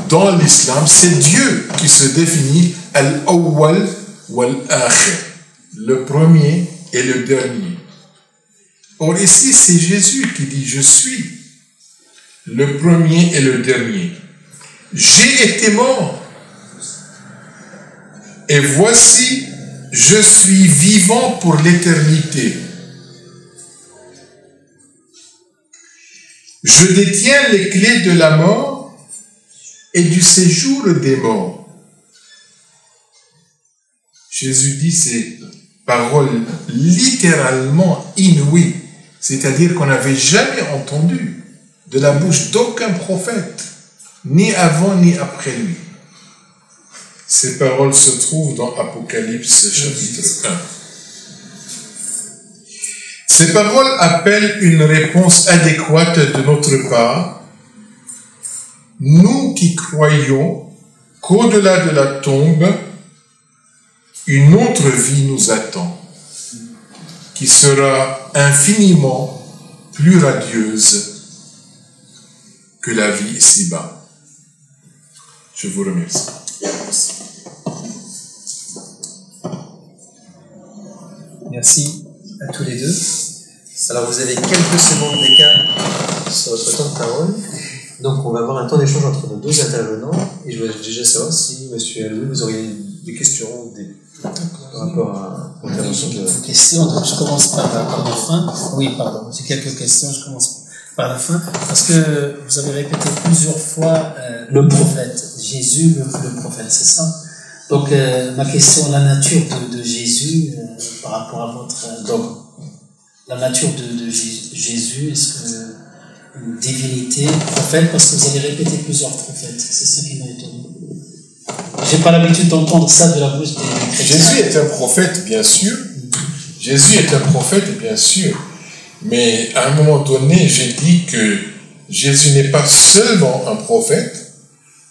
dans l'islam, c'est Dieu qui se définit Al-Awwal wal-Akhir, le premier et le dernier. Or ici, c'est Jésus qui dit « Je suis le premier et le dernier. J'ai été mort. Et voici, je suis vivant pour l'éternité. Je détiens les clés de la mort et du séjour des morts. » Jésus dit ces paroles littéralement inouïes, c'est-à-dire qu'on n'avait jamais entendu de la bouche d'aucun prophète, ni avant ni après lui. Ces paroles se trouvent dans Apocalypse chapitre 1. Ces paroles appellent une réponse adéquate de notre part, nous qui croyons qu'au-delà de la tombe, une autre vie nous attend, qui sera infiniment plus radieuse que la vie ici-bas. Je vous remercie. Merci à tous les deux. Alors vous avez quelques secondes d'écart sur votre temps de parole. Donc on va avoir un temps d'échange entre nos deux intervenants. Et je voudrais déjà savoir si, monsieur Alou, vous auriez des questions par rapport à l'intervention de... Quelques questions, donc je commence par la fin. Oui, pardon, j'ai quelques questions, je commence par la fin. Parce que vous avez répété plusieurs fois le prophète, Jésus le prophète, c'est ça? Donc ma question, la nature de Jésus par rapport à votre dogme. La nature de Jésus, est-ce que une divinité, prophète, parce que vous avez répété plusieurs prophètes, c'est ça qui m'a étonné. J'ai pas l'habitude d'entendre ça de la bouche des chrétiens. Jésus est un prophète, bien sûr. Jésus est un prophète, bien sûr. Mais à un moment donné, j'ai dit que Jésus n'est pas seulement un prophète,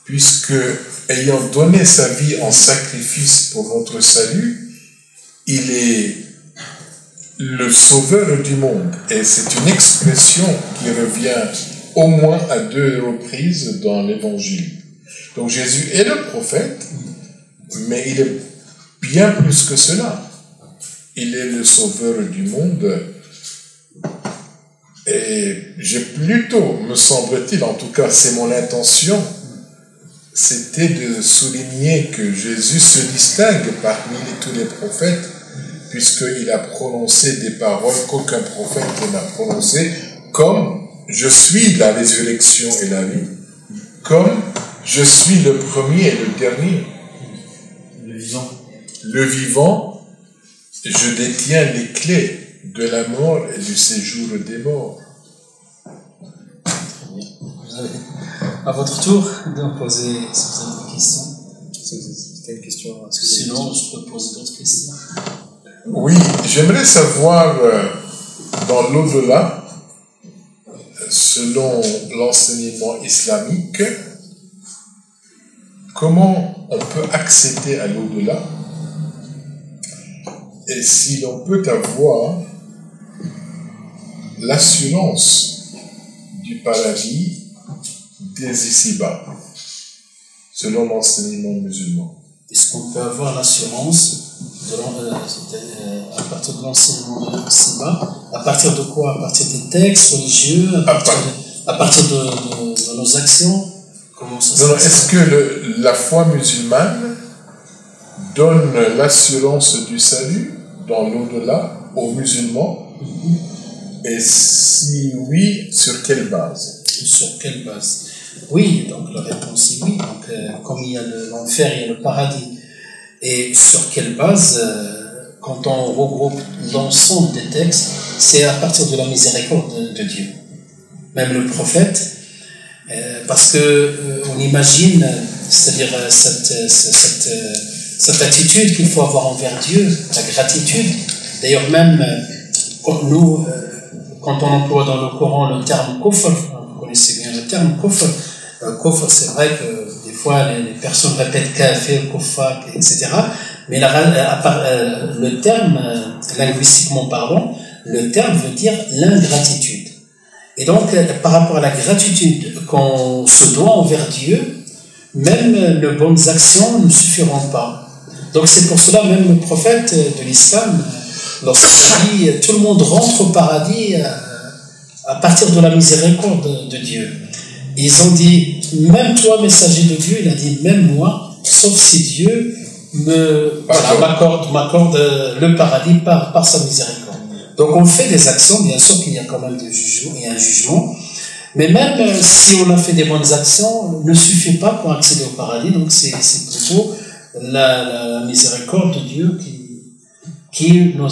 puisque ayant donné sa vie en sacrifice pour notre salut, il est le sauveur du monde. Et c'est une expression qui revient au moins à 2 reprises dans l'Évangile. Donc Jésus est le prophète, mais il est bien plus que cela. Il est le sauveur du monde. Et j'ai plutôt, me semble-t-il, en tout cas c'est mon intention, c'était de souligner que Jésus se distingue parmi tous les prophètes, puisqu'il a prononcé des paroles qu'aucun prophète n'a prononcées, comme « Je suis la résurrection et la vie », comme « Je suis le premier et le dernier ». Le vivant. Le vivant, je détiens les clés de la mort et du séjour des morts. Vous avez, à votre tour, de poser, si vous avez des questions. C'était une question. Sinon, je peux poser d'autres questions. Oui, j'aimerais savoir, dans l'au-delà, selon l'enseignement islamique, comment on peut accéder à l'au-delà et si l'on peut avoir l'assurance du paradis des ici-bas, selon l'enseignement musulman. Est-ce qu'on peut avoir l'assurance à partir de l'enseignement ici-bas? À partir de quoi? À partir des textes religieux? À partir de nos actions? Comment ça se passe? Est-ce que la foi musulmane donne l'assurance du salut dans l'au-delà aux musulmans? Et si oui, sur quelle base? Sur quelle base? Oui, donc la réponse est oui. Donc, comme il y a l'enfer, il y a le paradis. Et sur quelle base? Quand on regroupe l'ensemble des textes, c'est à partir de la miséricorde de Dieu. Même le prophète, parce que on imagine, c'est-à-dire cette attitude qu'il faut avoir envers Dieu, la gratitude. D'ailleurs, même nous, quand on emploie dans le Coran le terme kufr, vous connaissez bien le terme kufr. Kufr, c'est vrai que des fois les personnes répètent kafir, kufar, etc. Mais le terme, linguistiquement parlant, le terme veut dire l'ingratitude. Et donc, par rapport à la gratitude qu'on se doit envers Dieu, même les bonnes actions ne suffiront pas. Donc c'est pour cela même le prophète de l'islam, lorsqu'il dit tout le monde rentre au paradis à partir de la miséricorde de Dieu. Ils ont dit, même toi, messager de Dieu, il a dit, même moi, sauf si Dieu m'accorde le paradis par sa miséricorde. Donc on fait des actions, bien sûr qu'il y a quand même un jugement, mais même si on a fait des bonnes actions, ne suffit pas pour accéder au paradis. Donc c'est plutôt la miséricorde de Dieu qui nous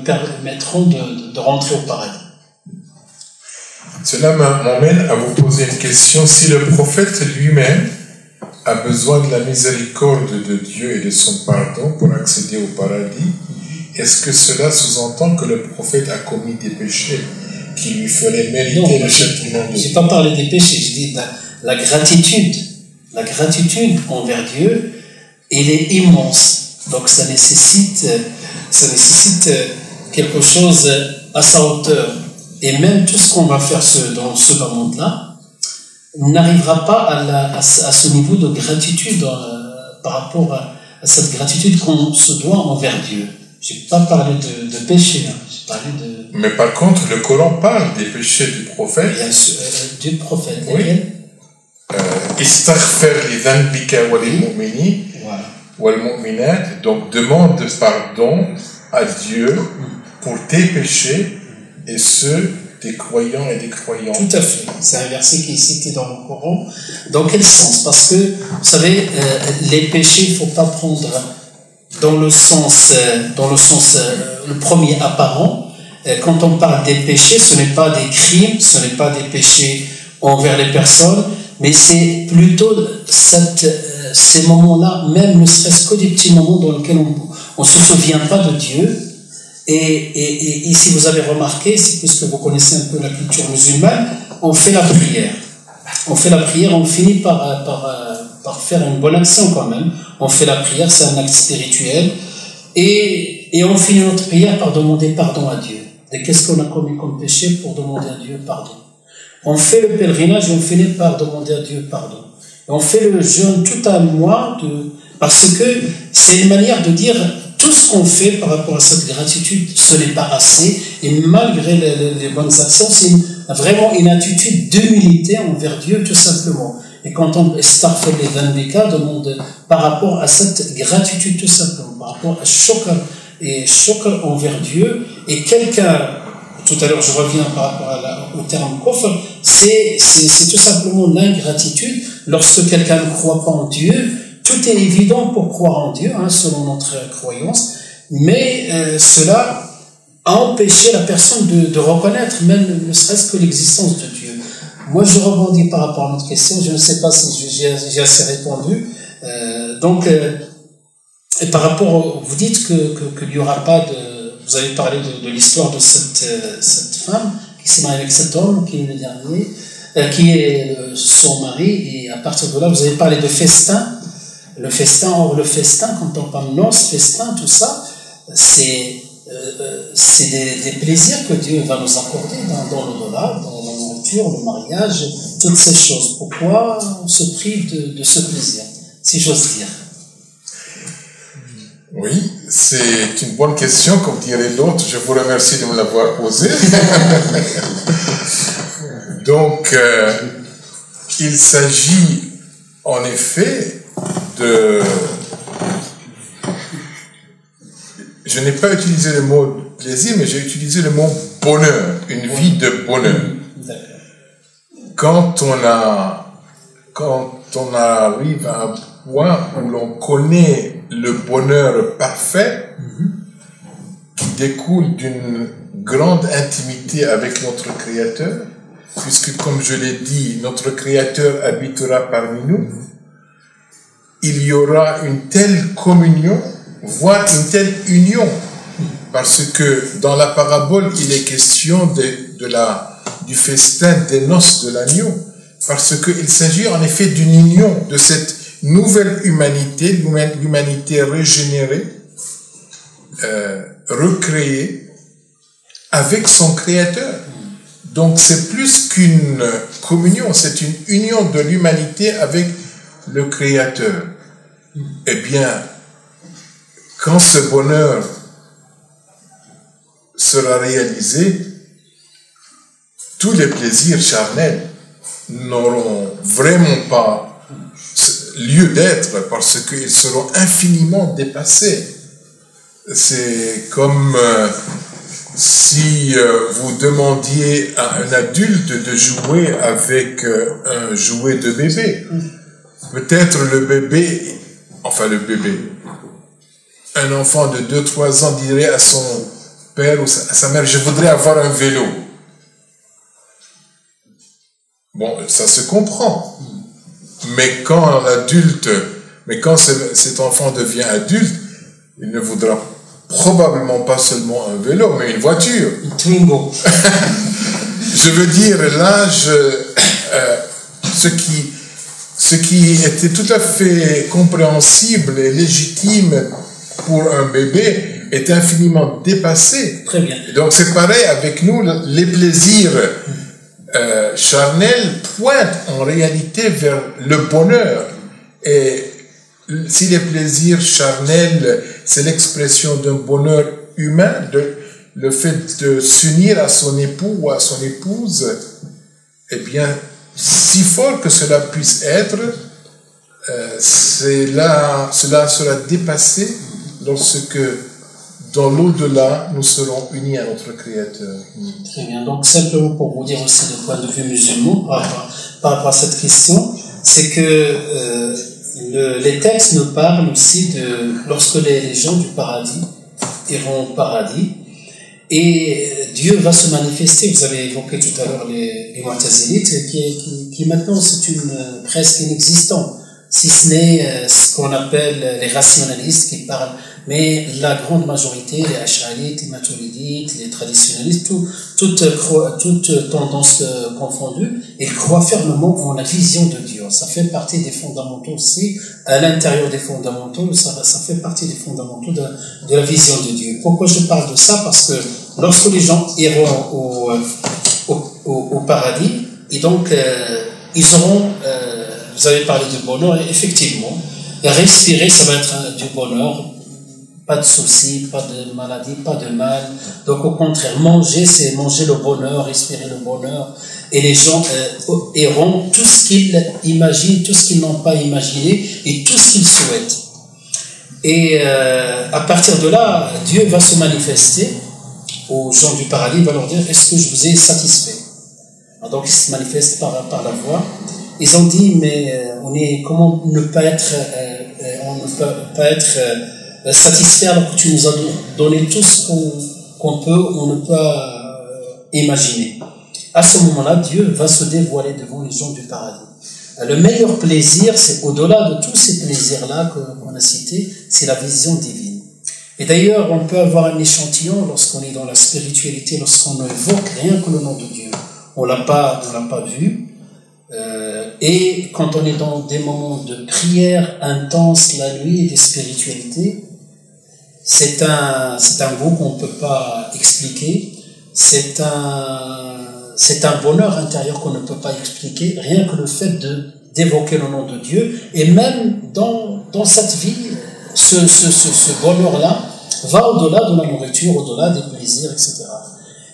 permettront de rentrer au paradis. Cela m'amène à vous poser une question. Si le prophète lui-même a besoin de la miséricorde de Dieu et de son pardon pour accéder au paradis, est-ce que cela sous-entend que le prophète a commis des péchés qui lui feraient mériter le châtiment de Dieu? Je n'ai pas parlé des péchés, je dis la gratitude. La gratitude envers Dieu, elle est immense. Donc ça nécessite quelque chose à sa hauteur. Et même tout ce qu'on va faire dans ce bas monde-là n'arrivera pas à ce niveau de gratitude par rapport à cette gratitude qu'on se doit envers Dieu. Je n'ai pas parlé de péché, hein. J'ai parlé de... Mais par contre, le Coran parle des péchés du prophète. Du prophète, oui. Istaghfir li dhanbika wa lil mu'minin wal mu'minat. Donc demande pardon à Dieu pour tes péchés et ceux des croyants et des croyantes. Tout à fait. C'est un verset qui est cité dans le Coran. Dans quel sens? Parce que, vous savez, les péchés, il ne faut pas prendre dans le sens le premier apparent. Quand on parle des péchés, ce n'est pas des crimes, ce n'est pas des péchés envers les personnes, mais c'est plutôt ces moments-là, même ne serait-ce que des petits moments dans lesquels on ne se souvient pas de Dieu. Et si vous avez remarqué, puisque vous connaissez un peu la culture musulmane, on fait la prière. On fait la prière, on finit par faire une bonne action quand même. On fait la prière, c'est un acte spirituel. Et Et on finit notre prière par demander pardon à Dieu. De qu'est-ce qu'on a commis comme péché pour demander à Dieu pardon. On fait le pèlerinage et on finit par demander à Dieu pardon. Et on fait le jeûne tout un mois parce que c'est une manière de dire tout ce qu'on fait par rapport à cette gratitude, ce n'est pas assez. Et malgré les bonnes actions, c'est vraiment une attitude d'humilité envers Dieu tout simplement. Et quand on fait les 20 cas, demande par rapport à cette gratitude tout simplement, par rapport à shukr envers Dieu. Et quelqu'un, tout à l'heure je reviens par rapport au terme kofr, c'est tout simplement l'ingratitude. Lorsque quelqu'un ne croit pas en Dieu, tout est évident pour croire en Dieu, selon notre croyance, mais cela a empêché la personne de reconnaître même ne serait-ce que l'existence de Dieu. Moi, je rebondis par rapport à notre question. Je ne sais pas si j'ai assez répondu. Et par rapport, vous dites qu'il n'y aura pas de. Vous avez parlé de l'histoire de cette femme qui s'est mariée avec cet homme qui est le dernier, qui est son mari. Et à partir de là, vous avez parlé de festin. Le festin, quand on parle noces, festin, tout ça, c'est des plaisirs que Dieu va nous accorder dans l'au-delà, dans la nourriture, le mariage, toutes ces choses. Pourquoi on se prive de ce plaisir, si j'ose dire? Oui, c'est une bonne question, comme dirait l'autre. Je vous remercie de me l'avoir posée. Donc, il s'agit en effet je n'ai pas utilisé le mot plaisir, mais j'ai utilisé le mot bonheur, une vie de bonheur. Quand on arrive à un point où l'on connaît le bonheur parfait, qui découle d'une grande intimité avec notre Créateur, puisque comme je l'ai dit, notre Créateur habitera parmi nous, il y aura une telle communion, voire une telle union, parce que dans la parabole, il est question du festin des noces de l'agneau, parce qu'il s'agit en effet d'une union de cette nouvelle humanité, l'humanité régénérée, recréée, avec son Créateur. Donc c'est plus qu'une communion, c'est une union de l'humanité avec le Créateur. Eh bien, quand ce bonheur sera réalisé, tous les plaisirs charnels n'auront vraiment pas lieu d'être parce qu'ils seront infiniment dépassés. C'est comme si vous demandiez à un adulte de jouer avec un jouet de bébé. Peut-être un enfant de 2-3 ans dirait à son père ou à sa mère, je voudrais avoir un vélo. Bon, ça se comprend. Mais quand cet enfant devient adulte, il ne voudra probablement pas seulement un vélo, mais une voiture. Twingo. Je veux dire, l'âge, ce qui était tout à fait compréhensible et légitime pour un bébé est infiniment dépassé. Très bien. Donc c'est pareil avec nous, les plaisirs charnels pointent en réalité vers le bonheur. Et si les plaisirs charnels, c'est l'expression d'un bonheur humain, le fait de s'unir à son époux ou à son épouse, eh bien, si fort que cela puisse être, cela sera dépassé lorsque, dans l'au-delà, nous serons unis à notre Créateur. Très bien. Donc, simplement pour vous dire aussi du point de vue musulman, par rapport à cette question, c'est que les textes nous parlent aussi de lorsque les gens du paradis iront au paradis, et Dieu va se manifester. Vous avez évoqué tout à l'heure les Mu'tazilites, qui maintenant c'est presque inexistant. si ce n'est ce qu'on appelle les rationalistes qui parlent, mais la grande majorité, les ash'arites, les maturidites, les traditionnalistes, toute tendance confondue, ils croient fermement en la vision de Dieu. Ça fait partie des fondamentaux aussi, à l'intérieur des fondamentaux, ça fait partie des fondamentaux de la vision de Dieu. Pourquoi je parle de ça? Parce que lorsque les gens iront au paradis, et donc ils auront, vous avez parlé de bonheur, et effectivement, respirer, ça va être du bonheur, pas de soucis, pas de maladie, pas de mal. Donc au contraire, manger, c'est manger le bonheur, respirer le bonheur. Et les gens auront tout ce qu'ils imaginent, tout ce qu'ils n'ont pas imaginé et tout ce qu'ils souhaitent. Et à partir de là, Dieu va se manifester aux gens du paradis, il va leur dire, est-ce que je vous ai satisfait? Donc il se manifeste par la voix. Ils ont dit, mais comment ne pas être, satisfait alors que tu nous as donné tout ce qu'on peut ou ne peut imaginer. À ce moment-là, Dieu va se dévoiler devant les gens du paradis. Le meilleur plaisir, c'est au-delà de tous ces plaisirs-là qu'on a cités, c'est la vision divine. Et d'ailleurs, on peut avoir un échantillon lorsqu'on est dans la spiritualité, lorsqu'on évoque rien que le nom de Dieu. On l'a pas vu. Et quand on est dans des moments de prière intense la nuit et de spiritualité, c'est un goût qu'on ne peut pas expliquer. C'est un bonheur intérieur qu'on ne peut pas expliquer, rien que le fait d'évoquer le nom de Dieu. Et même dans cette vie, ce bonheur-là va au-delà de la nourriture, au-delà des plaisirs, etc.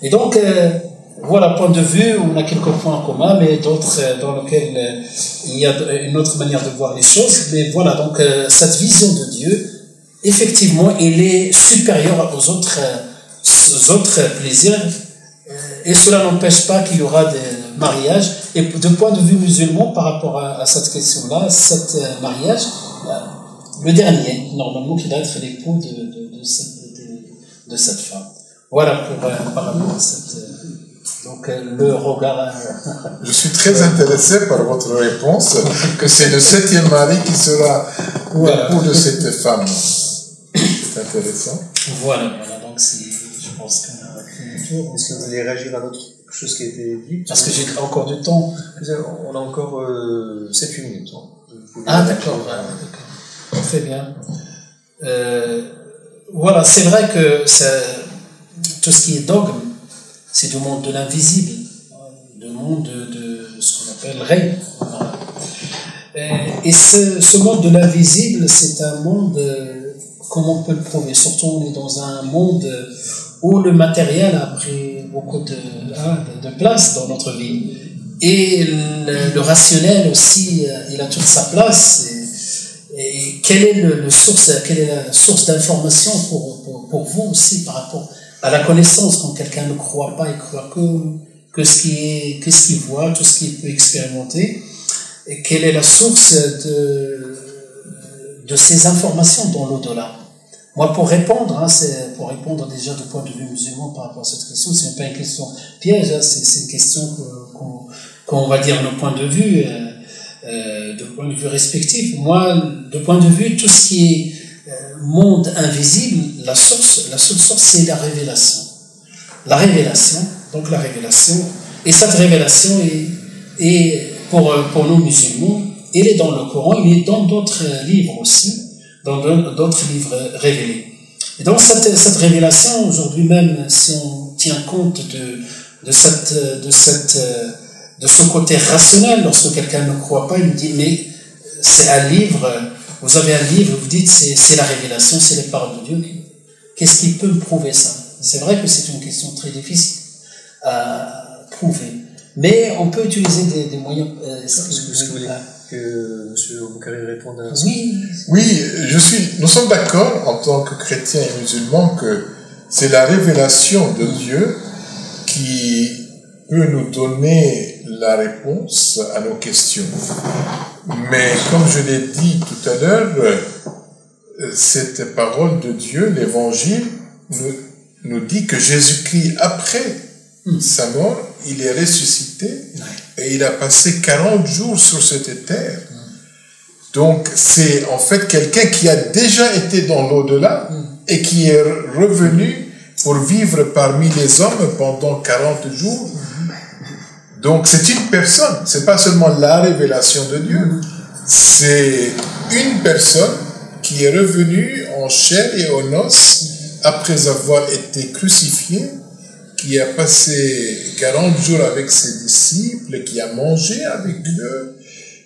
Et donc, voilà, point de vue, on a quelques points en commun, mais d'autres dans lesquels il y a une autre manière de voir les choses. Mais voilà, donc cette vision de Dieu, effectivement, elle est supérieure aux autres plaisirs. Et cela n'empêche pas qu'il y aura des mariages. Et de point de vue musulman, par rapport à cette question-là, cet mariage, le dernier, normalement, qui doit être l'époux de cette femme. Voilà par rapport à cette... Donc, le regard... Je suis très intéressé par votre réponse, que c'est le 7e mari qui sera l'époux de cette femme. C'est intéressant. Voilà, donc je pense qu'on a fait le tour. Est-ce que vous allez réagir à d'autres choses qui a été dites? Parce que j'ai encore du temps. On a encore 7-8 minutes. Ah, d'accord. Très bien. Voilà, c'est vrai que tout ce qui est dogme, c'est du monde de l'invisible, du monde de ce qu'on appelle rêve. Et ce monde de l'invisible, c'est un monde, comment on peut le prouver? Surtout, on est dans un monde où le matériel a pris beaucoup de place dans notre vie. Et le rationnel aussi, il a toute sa place. Et quelle est la source d'information pour vous aussi par rapport à la connaissance, quand quelqu'un ne croit pas, il croit que ce qu'il voit, tout ce qu'il peut expérimenter, et quelle est la source de ces informations dans l'au-delà? Moi, pour répondre déjà du point de vue musulman par rapport à cette question, c'est pas une question piège, c'est une question qu'on va dire le point de vue, de point de vue respectif. Moi, de point de vue, tout ce qui est monde invisible, la seule source, c'est la révélation. La révélation, et cette révélation est pour nous musulmans, elle est dans le Coran, il est dans d'autres livres aussi, dans d'autres livres révélés. Et donc cette révélation, aujourd'hui même, si on tient compte de ce côté rationnel, lorsque quelqu'un ne croit pas, il nous dit, mais c'est un livre, vous avez un livre, vous dites, c'est la révélation, c'est les paroles de Dieu. Qu'est-ce qui peut me prouver ça? C'est vrai que c'est une question très difficile à prouver. Mais on peut utiliser des moyens... Est-ce que vous voulez que M. Boukari réponde à ça? Oui, nous sommes d'accord en tant que chrétiens et musulmans que c'est la révélation de Dieu qui peut nous donner la réponse à nos questions. Mais comme je l'ai dit tout à l'heure, cette parole de Dieu, l'évangile, nous dit que Jésus-Christ, après sa mort, il est ressuscité et il a passé 40 jours sur cette terre. Donc, c'est en fait quelqu'un qui a déjà été dans l'au-delà et qui est revenu pour vivre parmi les hommes pendant 40 jours. Donc, c'est une personne. C'est pas seulement la révélation de Dieu. C'est une personne qui est revenue en chair et en os après avoir été crucifié, qui a passé 40 jours avec ses disciples, qui a mangé avec eux,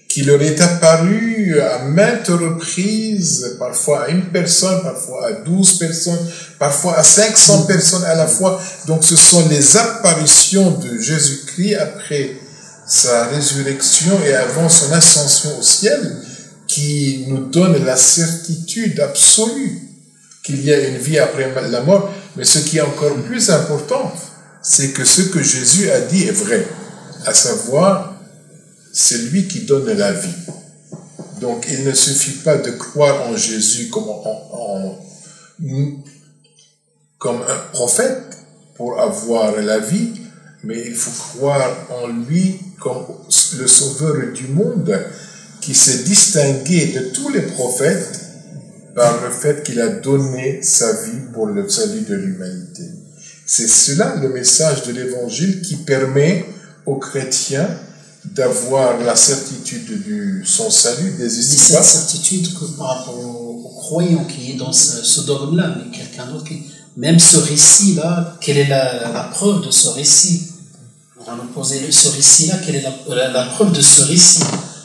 qui leur est apparu à maintes reprises, parfois à une personne, parfois à 12 personnes, parfois à 500 personnes à la fois. Donc ce sont les apparitions de Jésus-Christ après sa résurrection et avant son ascension au ciel qui nous donnent la certitude absolue qu'il y a une vie après la mort. Mais ce qui est encore plus important, c'est que ce que Jésus a dit est vrai, à savoir, c'est lui qui donne la vie. Donc, il ne suffit pas de croire en Jésus comme un prophète pour avoir la vie, mais il faut croire en lui comme le sauveur du monde qui s'est distingué de tous les prophètes par le fait qu'il a donné sa vie pour le salut de l'humanité. C'est cela le message de l'Évangile qui permet aux chrétiens d'avoir la certitude de son salut des cette certitude que par rapport aux croyants qui est dans ce dogme-là, mais quelqu'un d'autre qui... Même ce récit-là, quelle est la preuve de ce récit? On va nous poser ce récit-là, quelle est la preuve de ce récit?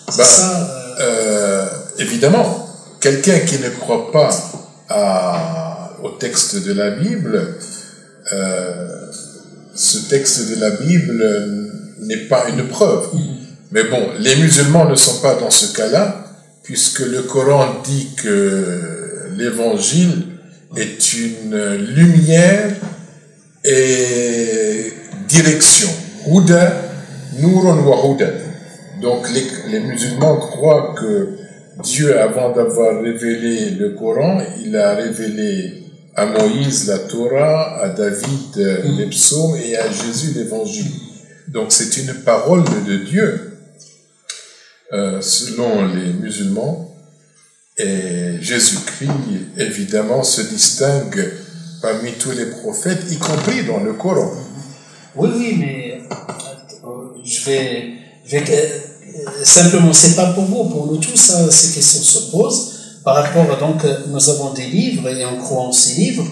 C'est évidemment, quelqu'un qui ne croit pas au texte de la Bible, ce texte de la Bible n'est pas une preuve. Mais bon, les musulmans ne sont pas dans ce cas-là, puisque le Coran dit que l'Évangile est une lumière et direction. Huda, Nurun wa Huda. Donc les musulmans croient que Dieu, avant d'avoir révélé le Coran, il a révélé à Moïse la Torah, à David les psaumes et à Jésus l'Évangile. Donc c'est une parole de Dieu, selon les musulmans. Et Jésus-Christ, évidemment, se distingue parmi tous les prophètes, y compris dans le Coran. Oui, mais je vais simplement, c'est pas pour vous, pour nous tous, ces questions se posent. Par rapport, donc, nous avons des livres et on croit en ces livres.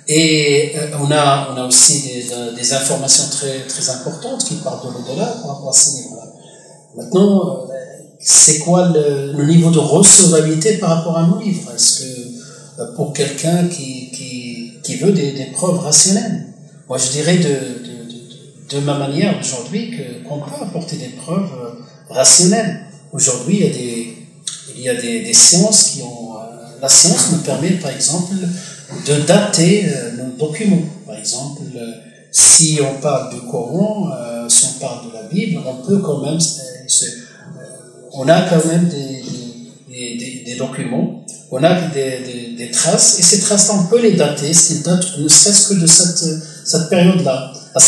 Et on a aussi des informations très importantes qui parlent de l'au-delà par rapport à ces livres-là. Maintenant, c'est quoi le niveau de recevabilité par rapport à nos livres? Est-ce que pour quelqu'un qui veut des preuves rationnelles, moi je dirais de ma manière aujourd'hui qu'on peut apporter des preuves rationnelles. Aujourd'hui, il y a des sciences qui ont... la science nous permet, par exemple, de dater nos documents. Par exemple, si on parle du Coran, si on parle de la Bible, on peut quand même... on a quand même des documents, on a des traces, et ces traces-là, on peut les dater, c'est date ne serait-ce que de cette période-là. À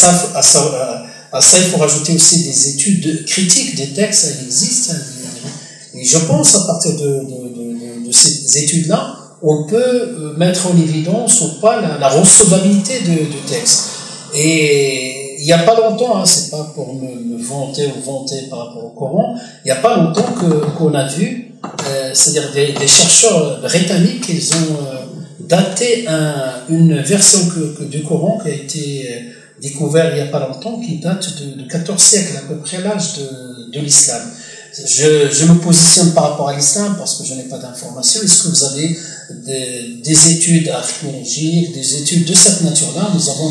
ça, il faut rajouter aussi des études critiques des textes, elles existent. Et je pense, à partir de ces études-là, on peut mettre en évidence ou pas la recevabilité du texte. Et il n'y a pas longtemps, c'est pas pour me vanter par rapport au Coran, il n'y a pas longtemps qu'on a vu, c'est-à-dire des chercheurs britanniques, ils ont daté une version du Coran qui a été découverte il n'y a pas longtemps, qui date de 14 siècles, à peu près l'âge de l'islam. Je me positionne par rapport à l'islam parce que je n'ai pas d'informations. Est-ce que vous avez des études archéologiques, des études de cette nature-là? Nous avons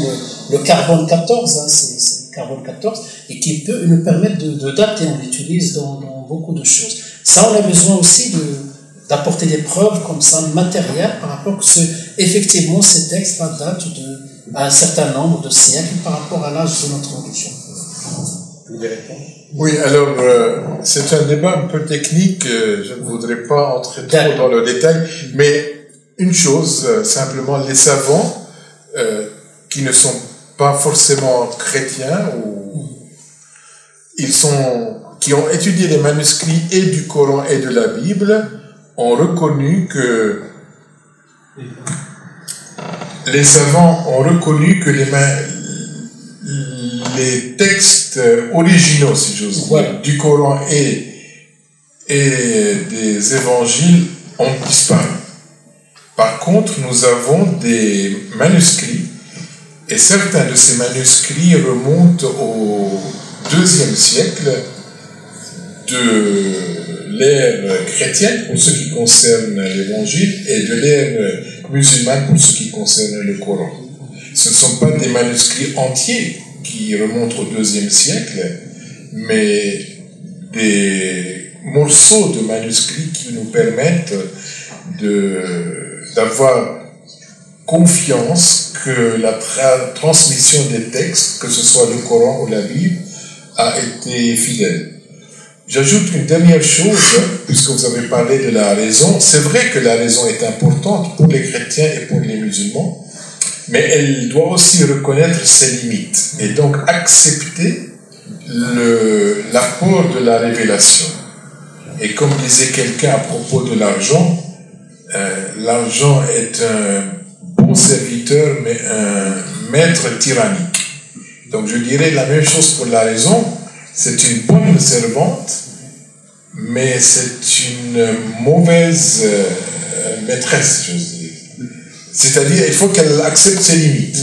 le carbone 14, c'est le carbone 14, et qui peut nous permettre de dater. On l'utilise dans beaucoup de choses. Ça, on a besoin aussi d'apporter des preuves comme ça, matérielles, par rapport que effectivement ces textes datent d'un certain nombre de siècles par rapport à l'âge de notre religion. Vous voulez répondre? Oui, alors c'est un débat un peu technique, je ne voudrais pas entrer trop dans le détail, mais une chose, simplement, les savants qui ne sont pas forcément chrétiens, qui ont étudié les manuscrits et du Coran et de la Bible, ont reconnu que les savants ont reconnu que les textes originaux, si j'ose dire, du Coran et des évangiles ont disparu. Par contre, nous avons des manuscrits, et certains de ces manuscrits remontent au IIe siècle de l'ère chrétienne pour ce qui concerne l'évangile et de l'ère musulmane pour ce qui concerne le Coran. Ce ne sont pas des manuscrits entiers qui remontent au IIe siècle, mais des morceaux de manuscrits qui nous permettent d'avoir confiance que la transmission des textes, que ce soit le Coran ou la Bible, a été fidèle. J'ajoute une dernière chose, puisque vous avez parlé de la raison. C'est vrai que la raison est importante pour les chrétiens et pour les musulmans, mais elle doit aussi reconnaître ses limites et donc accepter l'apport de la révélation. Et comme disait quelqu'un à propos de l'argent, l'argent est un bon serviteur, mais un maître tyrannique. Donc je dirais la même chose pour la raison. C'est une bonne servante, mais c'est une mauvaise maîtresse, j'ose dire. C'est-à-dire, il faut qu'elle accepte ses limites.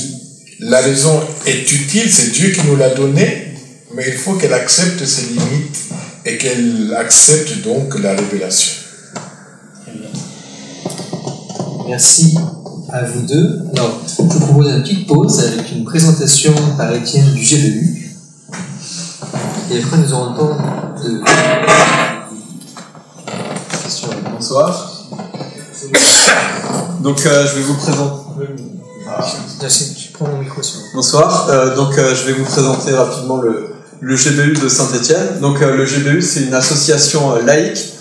La raison est utile, c'est Dieu qui nous l'a donnée, mais il faut qu'elle accepte ses limites et qu'elle accepte donc la révélation. Merci à vous deux. Alors, je vous propose une petite pause avec une présentation par Étienne du GBU. Et après, nous aurons le temps de questions. Bonsoir. Donc, je vais vous présenter. Je prends mon micro sur. Bonsoir. Je vais vous présenter rapidement le GBU de Saint-Étienne. Donc, le GBU, c'est une association laïque,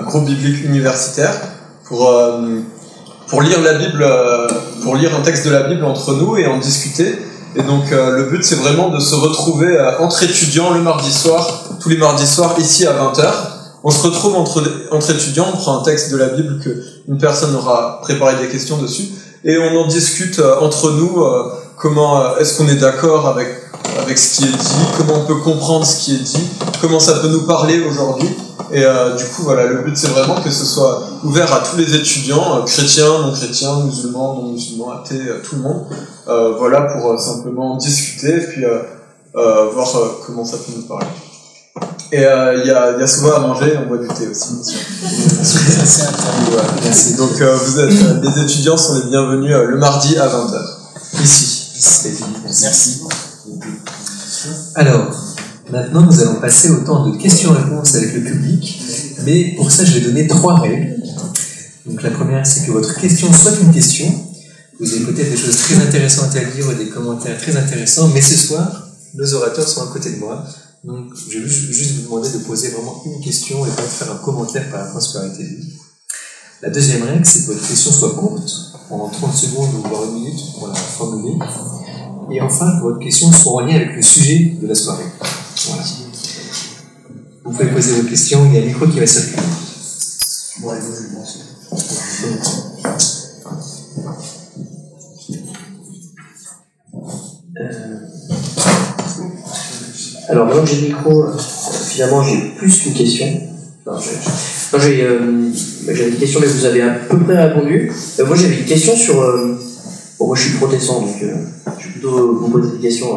groupe biblique universitaire, pour lire la Bible, pour lire un texte de la Bible entre nous et en discuter. Et donc le but c'est vraiment de se retrouver entre étudiants le mardi soir, tous les mardis soirs ici à 20h. On se retrouve entre étudiants, on prend un texte de la Bible qu'une personne aura préparé des questions dessus et on en discute entre nous, comment est-ce qu'on est d'accord avec ce qui est dit, comment on peut comprendre ce qui est dit, comment ça peut nous parler aujourd'hui. Et du coup voilà, le but c'est vraiment que ce soit ouvert à tous les étudiants, chrétiens, non chrétiens, musulmans, non musulmans, athées, tout le monde. Voilà, pour simplement discuter et puis voir comment ça peut nous parler. Et il y a souvent à manger, on boit du thé aussi, bien sûr. Merci. Donc les étudiants sont les bienvenus le mardi à 20h, ici. Merci. Alors, maintenant nous allons passer au temps de questions-réponses avec le public, mais pour ça je vais donner 3 règles. Donc la première, c'est que votre question soit une question. Vous avez peut-être des choses très intéressantes à dire ou des commentaires très intéressants, mais ce soir, nos orateurs sont à côté de moi. Donc, je vais juste vous demander de poser vraiment une question et pas de faire un commentaire par rapport à ce qui a été dit. La deuxième règle, c'est que votre question soit courte, en 30 secondes ou voire 1 minute pour la formuler. Et enfin, que votre question soit en lien avec le sujet de la soirée. Voilà. Vous pouvez poser vos questions, il y a un micro qui va circuler. Bon, allez, Alors maintenant que j'ai le micro, finalement j'ai plus qu'une question. J'avais une question mais vous avez à peu près répondu. Moi j'avais une question sur... moi je suis protestant donc je vais plutôt vous poser des questions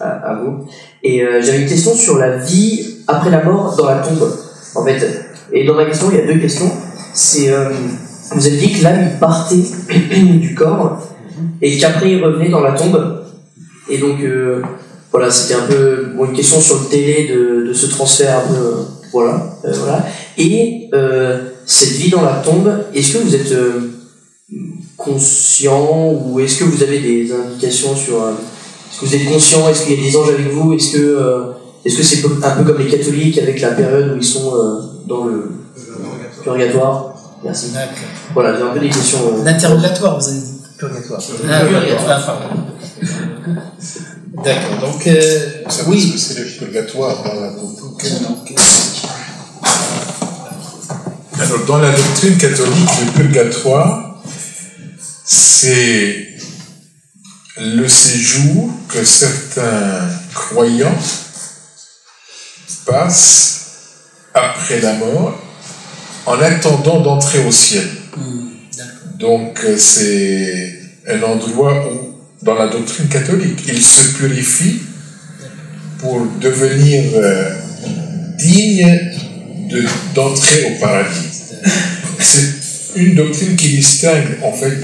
à vous. Et j'avais une question sur la vie après la mort dans la tombe en fait. Et dans ma question il y a 2 questions. C'est vous avez dit que l'âme il partait du corps et qu'après il revenait dans la tombe. Et donc voilà, c'était un peu une question sur le délai de ce transfert un peu, voilà. Et cette vie dans la tombe, est-ce que vous êtes conscient ou est-ce que vous avez des indications sur est-ce que vous êtes conscient, est-ce qu'il y a des anges avec vous, est-ce que c'est un peu comme les catholiques avec la période où ils sont dans le purgatoire? Merci. D'accord. Voilà, j'ai un peu des questions. L'interrogatoire, vous avez dit. Purgatoire. D'accord, donc Oui, c'est le purgatoire dans la tombe. Alors, dans la doctrine catholique, le purgatoire, c'est le séjour que certains croyants passent après la mort en attendant d'entrer au ciel. Donc c'est un endroit où, dans la doctrine catholique, ils se purifient pour devenir dignes d'entrer au paradis. C'est une doctrine qui distingue en fait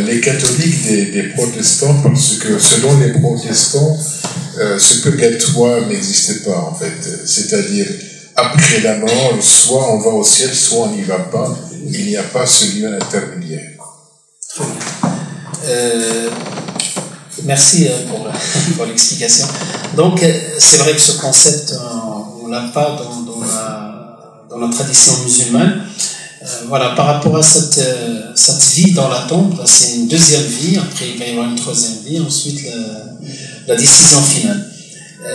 les catholiques des protestants, parce que selon les protestants, ce purgatoire n'existait pas en fait. C'est-à-dire, après la mort, soit on va au ciel, soit on n'y va pas. Il n'y a pas ce lieu intermédiaire. Merci pour l'explication. Donc, c'est vrai que ce concept, on ne l'a pas dans la tradition musulmane. Voilà, par rapport à cette vie dans la tombe, c'est une deuxième vie, après il va y avoir une troisième vie, ensuite la décision finale.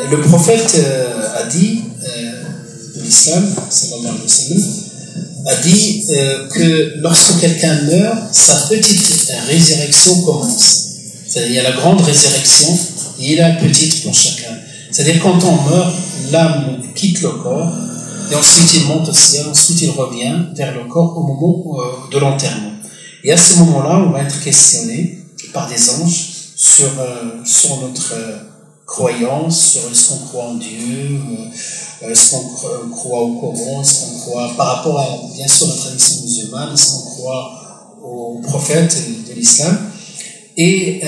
Le prophète a dit, de l'islam, sallallahu alayhi wa sallam, a dit que lorsque quelqu'un meurt, sa petite résurrection commence. C'est-à-dire, il y a la grande résurrection et il y a la petite pour chacun. C'est-à-dire, quand on meurt, l'âme quitte le corps et ensuite il monte au ciel, ensuite il revient vers le corps au moment de l'enterrement. Et à ce moment-là, on va être questionné par des anges sur notre croyance, sur est-ce qu'on croit en Dieu, est-ce qu'on croit au Coran, est-ce qu'on croit, par rapport à, bien sûr, la tradition musulmane, est-ce qu'on croit aux prophètes de l'islam. Et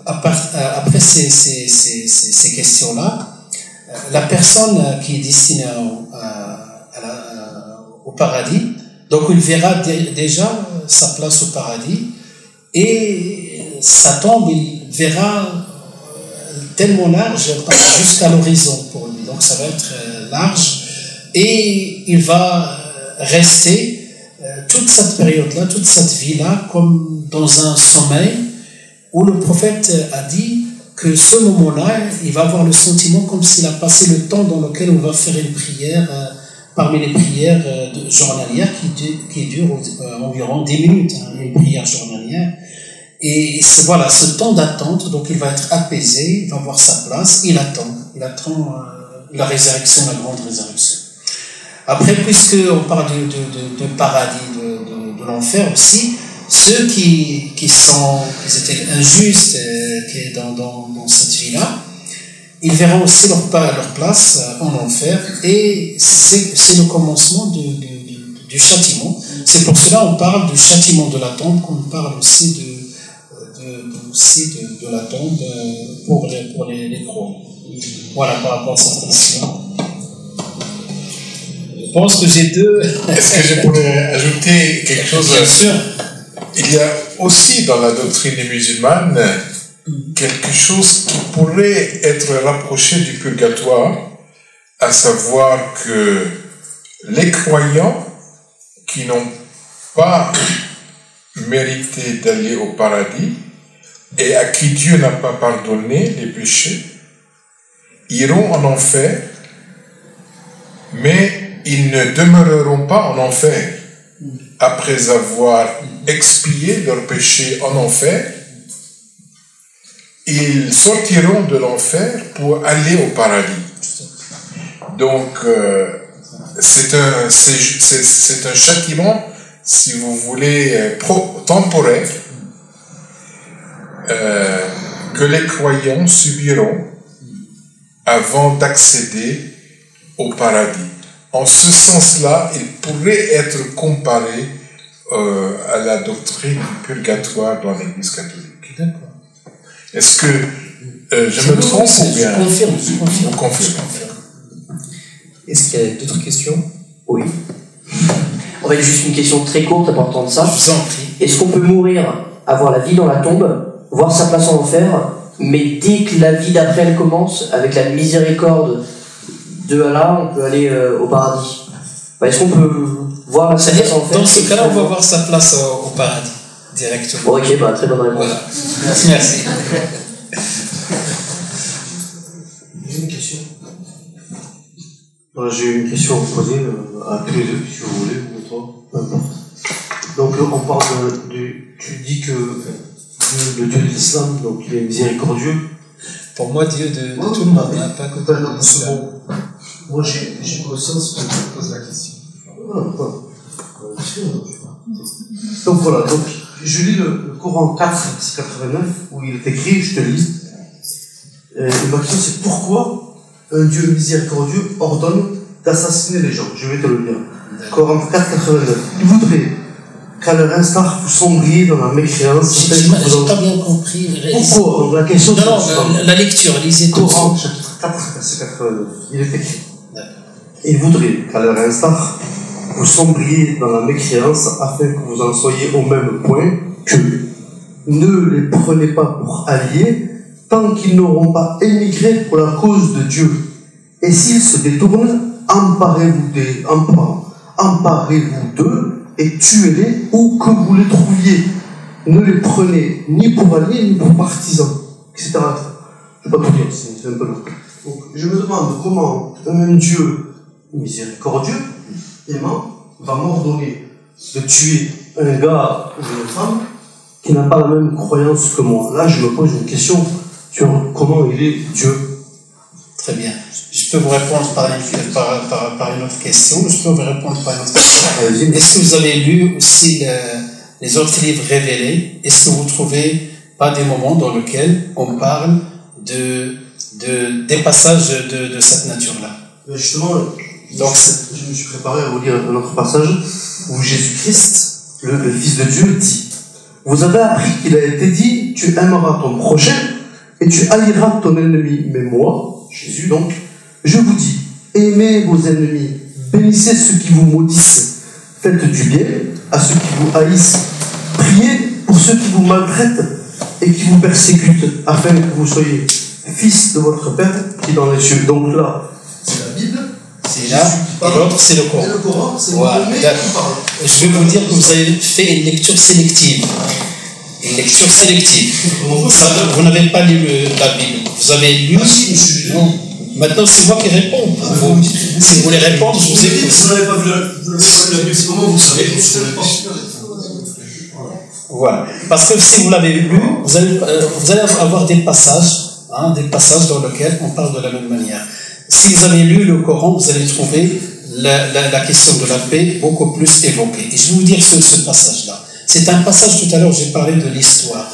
après ces questions-là, la personne qui est destinée au paradis, donc il verra déjà sa place au paradis, et sa tombe, il verra tellement large jusqu'à l'horizon pour lui. Donc ça va être large, et il va rester toute cette période-là, toute cette vie-là, comme dans un sommeil, où le prophète a dit que ce moment-là, il va avoir le sentiment comme s'il a passé le temps dans lequel on va faire une prière, parmi les prières journalières qui durent environ 10 minutes, une prière journalière. Et voilà, ce temps d'attente, donc il va être apaisé, il va avoir sa place, il attend la résurrection, la grande résurrection. Après, puisqu'on parle de paradis, de l'enfer aussi, ceux qui étaient injustes qui dans cette vie-là, ils verront aussi leur place en enfer, et c'est le commencement du châtiment. C'est pour cela qu'on parle du châtiment de la tombe, qu'on parle aussi de la tombe pour les croyants. Voilà, par rapport à cette question. Je pense que j'ai deux. Est-ce que je pourrais ajouter quelque chose? Bien sûr. Il y a aussi dans la doctrine musulmane quelque chose qui pourrait être rapproché du purgatoire, à savoir que les croyants qui n'ont pas mérité d'aller au paradis et à qui Dieu n'a pas pardonné les péchés iront en enfer, mais ils ne demeureront pas en enfer. Après avoir expié leurs péchés en enfer, ils sortiront de l'enfer pour aller au paradis. Donc, c'est un châtiment, si vous voulez, temporaire, que les croyants subiront avant d'accéder au paradis. En ce sens-là, il pourrait être comparé à la doctrine du purgatoire dans l'Église catholique. D'accord. Est-ce que je me trompe ou bien? Je confirme. Est-ce qu'il y a d'autres questions? Oui. En fait, juste une question très courte à partir de ça. Je vous en prie. Est-ce qu'on peut mourir, avoir la vie dans la tombe, voir sa place en enfer, mais dès que la vie d'après elle commence, avec la miséricorde de Allah, on peut aller au paradis? Est-ce qu'on peut voir sa place en enfer? Dans ce cas-là, on va voir sa place au paradis, directement. Ok, très bonne réponse. Voilà. Merci. J'ai une question. J'ai une question à vous poser à tous les deux, si vous voulez, ou toi, peu importe. Donc on parle tu dis que le Dieu de l'islam, donc il est miséricordieux. Pour moi, Dieu de tout le monde, pas que de l'islam. Moi j'ai conscience que je pose la question. Donc voilà, donc je lis le Coran 4, 89, où il est écrit, je te lis. Et ma question c'est pourquoi un Dieu miséricordieux ordonne d'assassiner les gens. Je vais te le lire. Coran 4, 89. Il voudrait qu'à leur instar vous sombriez dans la mécréance. J'ai pas bien compris. Pourquoi? Donc la question la lecture, lisez tout. Coran chapitre 4, verset 89. Il est écrit. Il voudrait qu'à leur instar vous sombriez dans la mécréance afin que vous en soyez au même point que ne les prenez pas pour alliés tant qu'ils n'auront pas émigré pour la cause de Dieu. Et s'ils se détournent, emparez-vous d'eux et tuez-les où que vous les trouviez. Ne les prenez ni pour alliés ni pour partisans, etc. Je ne vais pas tout dire, c'est un peu long. Donc, je me demande comment un Dieu miséricordieux, aimant, va m'ordonner de tuer un gars ou une femme qui n'a pas la même croyance que moi. Là, je me pose une question sur comment il est Dieu. Très bien. Je peux vous répondre par une autre question. Je peux vous répondre par une autre question. Est-ce que vous avez lu aussi les autres livres révélés? Est-ce que vous ne trouvez pas des moments dans lesquels on parle des passages de cette nature-là? Justement, donc, je me suis préparé à vous lire un autre passage où Jésus-Christ, le Fils de Dieu, dit: vous avez appris qu'il a été dit, tu aimeras ton prochain et tu haïras ton ennemi. Mais moi, Jésus donc, je vous dis, aimez vos ennemis, bénissez ceux qui vous maudissent, faites du bien à ceux qui vous haïssent, priez pour ceux qui vous maltraitent et qui vous persécutent, afin que vous soyez fils de votre Père qui est dans les cieux. Donc là, c'est la Bible. C'est là, et l'autre c'est le Coran. Et le Coran, c'est voilà. qui parle. Je vais vous dire que vous avez fait une lecture sélective. Une lecture sélective. Vous n'avez pas lu la Bible. Vous avez lu. Non. Maintenant, c'est moi qui réponds. Si vous voulez répondre, je vous écoute. Vous n'avez pas vu la Bible, comment vous savez? Voilà. Parce que si vous l'avez lu, vous allez avoir des passages dans lesquels on parle de la même manière. Si vous avez lu le Coran, vous allez trouver la question de la paix beaucoup plus évoquée. Et je vais vous dire ce passage-là. C'est un passage, tout à l'heure, j'ai parlé de l'histoire.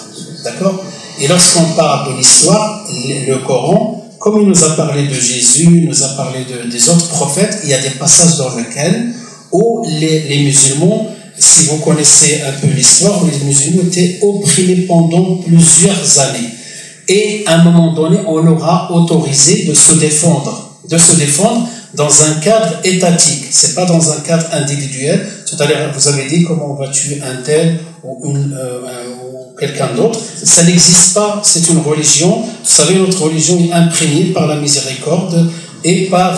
D'accord? Et lorsqu'on parle de l'histoire, le Coran, comme il nous a parlé de Jésus, il nous a parlé des autres prophètes, il y a des passages dans lesquels où les musulmans, si vous connaissez un peu l'histoire, les musulmans étaient opprimés pendant plusieurs années. Et à un moment donné, on leur a autorisé de se défendre dans un cadre étatique. C'est pas dans un cadre individuel. Tout à l'heure, vous avez dit comment on va tuer un tel ou quelqu'un d'autre. Ça n'existe pas. C'est une religion. Vous savez, notre religion est imprégnée par la miséricorde et par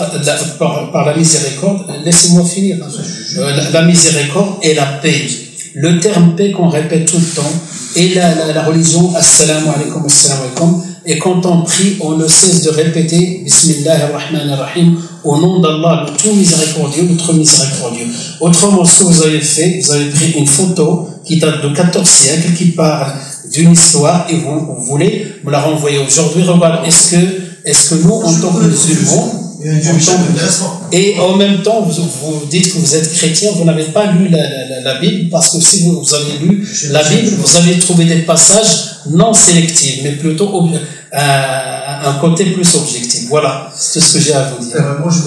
la miséricorde. Laissez-moi finir. La miséricorde et la paix. Le terme paix qu'on répète tout le temps et la religion assalamu alaikum, assalamu alaikum. Et quand on prie, on ne cesse de répéter Bismillah ar-Rahman ar-Rahim au nom d'Allah, le tout miséricordieux, le très miséricordieux. Autrement, ce que vous avez fait, vous avez pris une photo qui date de 14 siècles, qui parle d'une histoire et vous voulez me la renvoyer aujourd'hui. Regarde, est-ce que nous, en tant que musulmans, et en même temps, vous dites que vous êtes chrétien, vous n'avez pas lu la Bible, parce que si vous avez lu la Bible, vous allez trouver des passages non sélectifs, mais plutôt un côté plus objectif. Voilà, c'est ce que j'ai à vous dire. Moi, je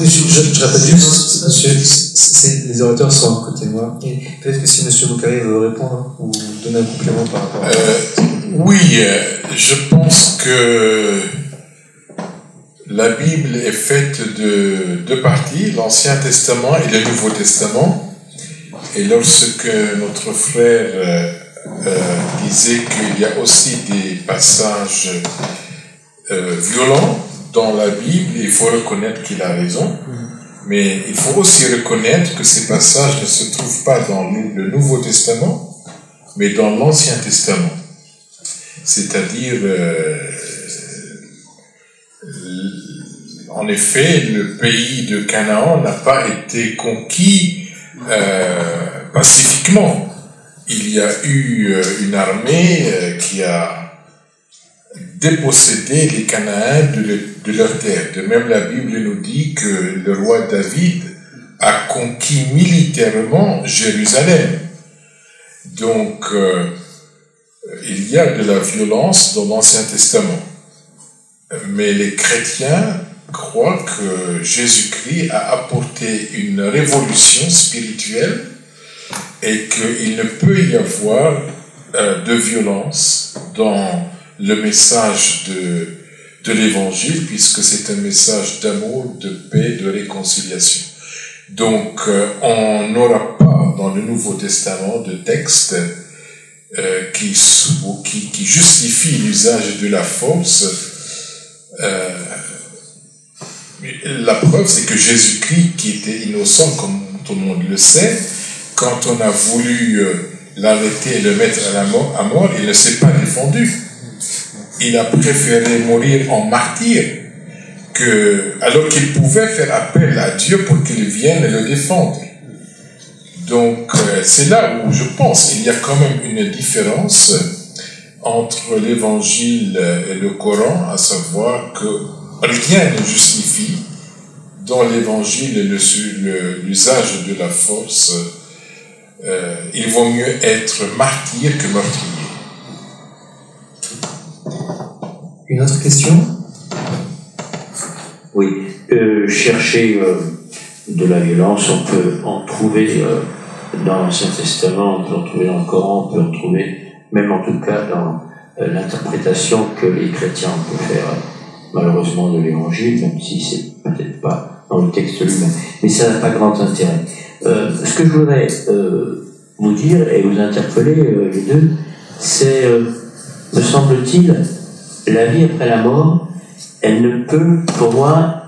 répète juste, les orateurs sont à côté de moi. Et peut-être que si M. Boukari veut répondre ou donner un complément par rapport à oui, je pense que la Bible est faite de deux parties, l'Ancien Testament et le Nouveau Testament. Et lorsque notre frère disait qu'il y a aussi des passages violents dans la Bible, il faut reconnaître qu'il a raison. Mais il faut aussi reconnaître que ces passages ne se trouvent pas dans le Nouveau Testament, mais dans l'Ancien Testament. C'est-à-dire, en effet, le pays de Canaan n'a pas été conquis pacifiquement. Il y a eu une armée qui a dépossédé les Cananéens de leur terre. De même, la Bible nous dit que le roi David a conquis militairement Jérusalem. Donc, il y a de la violence dans l'Ancien Testament. Mais les chrétiens croient que Jésus-Christ a apporté une révolution spirituelle et qu'il ne peut y avoir de violence dans le message de l'Évangile, puisque c'est un message d'amour, de paix, de réconciliation. Donc, on n'aura pas dans le Nouveau Testament de texte qui justifie l'usage de la force. La preuve, c'est que Jésus-Christ, qui était innocent, comme tout le monde le sait, quand on a voulu l'arrêter et le mettre à mort, il ne s'est pas défendu. Il a préféré mourir en martyr, alors qu'il pouvait faire appel à Dieu pour qu'il vienne le défendre. Donc, c'est là où je pense qu'il y a quand même une différence entre l'Évangile et le Coran, à savoir que rien ne justifie dans l'Évangile l'usage de la force. Il vaut mieux être martyr que meurtrier. Une autre question? Oui, chercher de la violence, on peut en trouver dans l'Ancien Testament, on peut en trouver dans le Coran, on peut en trouver même en tout cas dans l'interprétation que les chrétiens peuvent faire malheureusement de l'Évangile, même si c'est peut-être pas dans le texte lui-même. Mais ça n'a pas grand intérêt. Ce que je voudrais vous dire et vous interpeller les deux, c'est, me semble-t-il, la vie après la mort, elle ne peut, pour moi,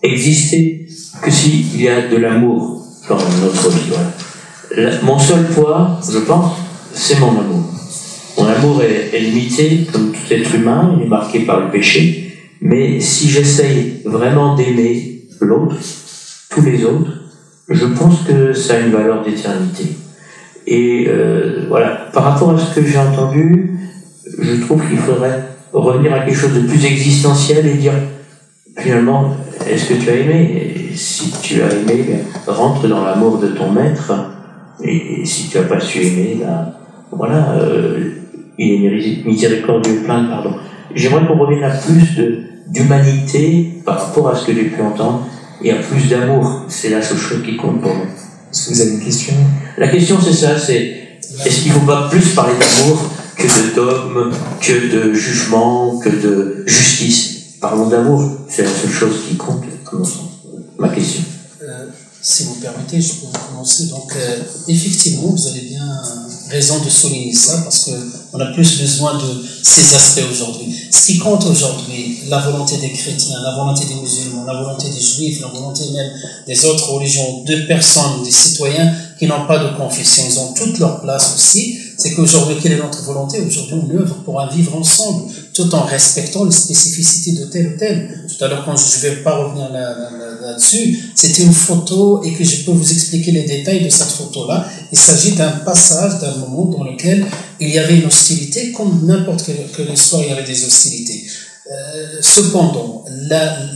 exister que s'il y a de l'amour dans notre vie. Voilà. Mon seul poids, je pense, c'est mon amour. Mon amour est limité, comme tout être humain, il est marqué par le péché, mais si j'essaye vraiment d'aimer l'autre, tous les autres, je pense que ça a une valeur d'éternité. Et voilà, par rapport à ce que j'ai entendu, je trouve qu'il faudrait revenir à quelque chose de plus existentiel et dire, finalement, est-ce que tu as aimé? Et si tu as aimé, bien, rentre dans l'amour de ton maître, et si tu n'as pas su aimer, ben, voilà, il est miséricordieux, plein de pardon. J'aimerais qu'on revienne à plus d'humanité par rapport à ce que j'ai pu entendre, et à plus d'amour. C'est la seule chose qui compte pour nous. Est-ce que vous avez une question? La question, c'est ça, c'est est-ce qu'il ne faut pas plus parler d'amour que de dogme, que de jugement, que de justice? Parlons d'amour, c'est la seule chose qui compte. Commençons. Ma question. Si vous permettez, je peux commencer. Donc, effectivement, vous avez bien raison de souligner ça, parce qu'on a plus besoin de ces aspects aujourd'hui. Ce qui compte aujourd'hui, la volonté des chrétiens, la volonté des musulmans, la volonté des juifs, la volonté même des autres religions, de personnes, des citoyens qui n'ont pas de confession, ils ont toute leur place aussi. C'est qu'aujourd'hui, quelle est notre volonté? Aujourd'hui, on œuvre pour un vivre ensemble, tout en respectant les spécificités de tel ou tel. Tout à l'heure, quand je ne vais pas revenir là-dessus, c'était une photo et que je peux vous expliquer les détails de cette photo-là. Il s'agit d'un passage, d'un moment dans lequel il y avait une hostilité, comme n'importe quelle histoire, il y avait des hostilités. Cependant,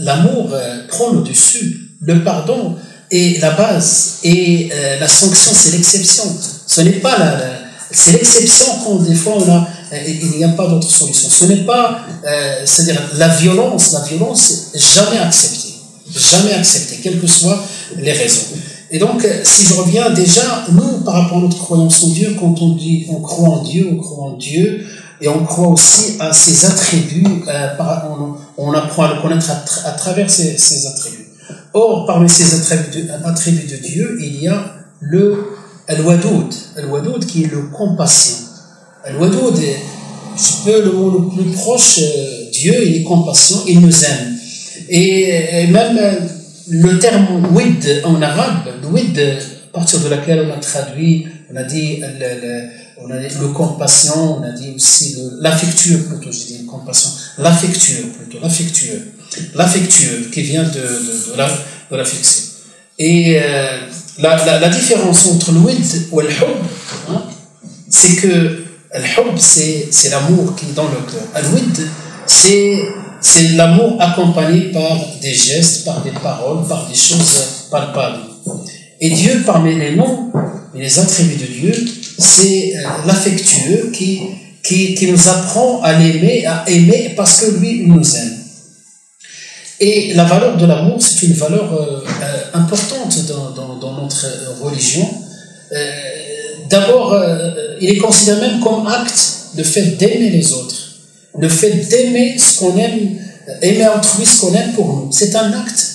l'amour prend le dessus, le pardon est la base et la sanction, c'est l'exception. Ce n'est pas c'est l'exception quand des fois il n'y a pas d'autre solution. Ce n'est pas, c'est-à-dire la violence jamais acceptée, quelles que soient les raisons. Et donc, si je reviens déjà, nous, par rapport à notre croyance en Dieu, quand on dit on croit en Dieu, et on croit aussi à ses attributs, on apprend à le connaître à travers ses attributs. Or, parmi ces attributs de Dieu, il y a le Al-Wadoud qui est le compassion. Al-Wadoud, je peux le mot le plus proche, Dieu, il est compassion, il nous aime. Et même le terme wid en arabe, wid partir de laquelle on a traduit, on a dit le compassion, on a dit aussi l'affectueux plutôt, je dis le compassion, l'affectueux plutôt, l'affectueux qui vient de l'affection. Et la différence entre le wid ou le hub, hein, c'est que le hub c'est l'amour qui est dans le cœur. Le wid c'est l'amour accompagné par des gestes, par des paroles, par des choses palpables. Et Dieu, parmi les noms et les attributs de Dieu, c'est l'affectueux qui nous apprend à l'aimer, à aimer parce que lui, il nous aime. Et la valeur de l'amour, c'est une valeur importante dans notre religion. D'abord, il est considéré même comme acte, le fait d'aimer les autres, le fait d'aimer ce qu'on aime, aimer autrui ce qu'on aime pour nous. C'est un acte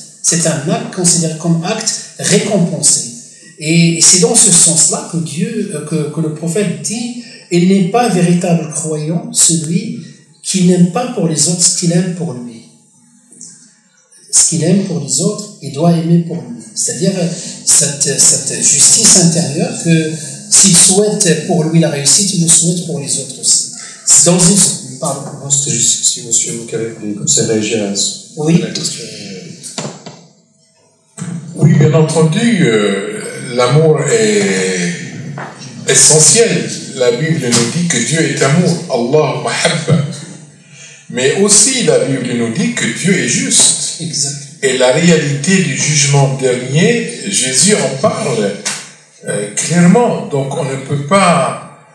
considéré comme acte récompensé. Et c'est dans ce sens-là que le prophète dit, il n'est pas véritable croyant celui qui n'aime pas pour les autres ce qu'il aime pour lui. Ce qu'il aime pour les autres, il doit aimer pour lui. C'est-à-dire cette justice intérieure que s'il souhaite pour lui la réussite, il le souhaite pour les autres aussi. C'est dans une... Pardon. Non, c'était juste si monsieur Moukavé pouvait réagir à oui. La question. Oui, bien entendu, l'amour est essentiel. La Bible nous dit que Dieu est amour, Allah mahabba. Mais aussi, la Bible nous dit que Dieu est juste. Exact. Et la réalité du jugement dernier, Jésus en parle clairement. Donc, on ne peut pas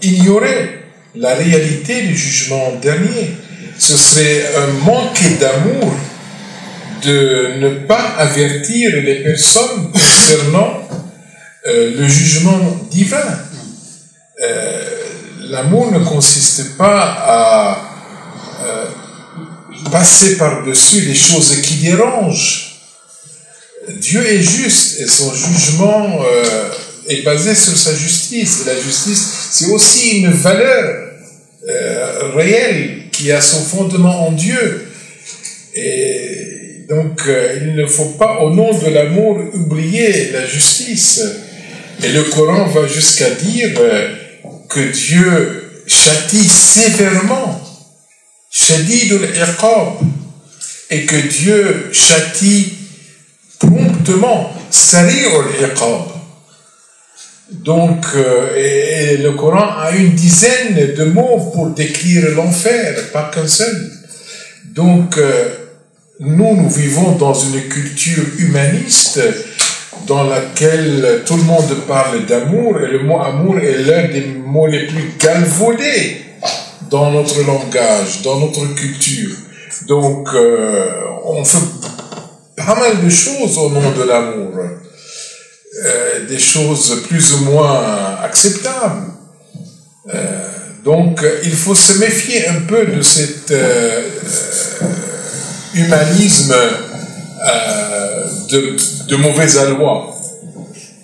ignorer la réalité du jugement dernier. Ce serait un manque d'amour de ne pas avertir les personnes concernant le jugement divin. L'amour ne consiste pas à passer par-dessus les choses qui dérangent. Dieu est juste et son jugement est basé sur sa justice. Et la justice, c'est aussi une valeur réelle qui a son fondement en Dieu. Et donc, il ne faut pas, au nom de l'amour, oublier la justice. Et le Coran va jusqu'à dire que Dieu châtie sévèrement, shadidul iqab, et que Dieu châtie promptement, sari'ul iqab. Donc, et le Coran a une dizaine de mots pour décrire l'enfer, pas qu'un seul. Donc, nous vivons dans une culture humaniste dans laquelle tout le monde parle d'amour, et le mot amour est l'un des mots les plus galvaudés dans notre langage, dans notre culture. Donc, on fait pas mal de choses au nom de l'amour. Des choses plus ou moins acceptables. Donc, il faut se méfier un peu de cet humanisme de mauvaise aloi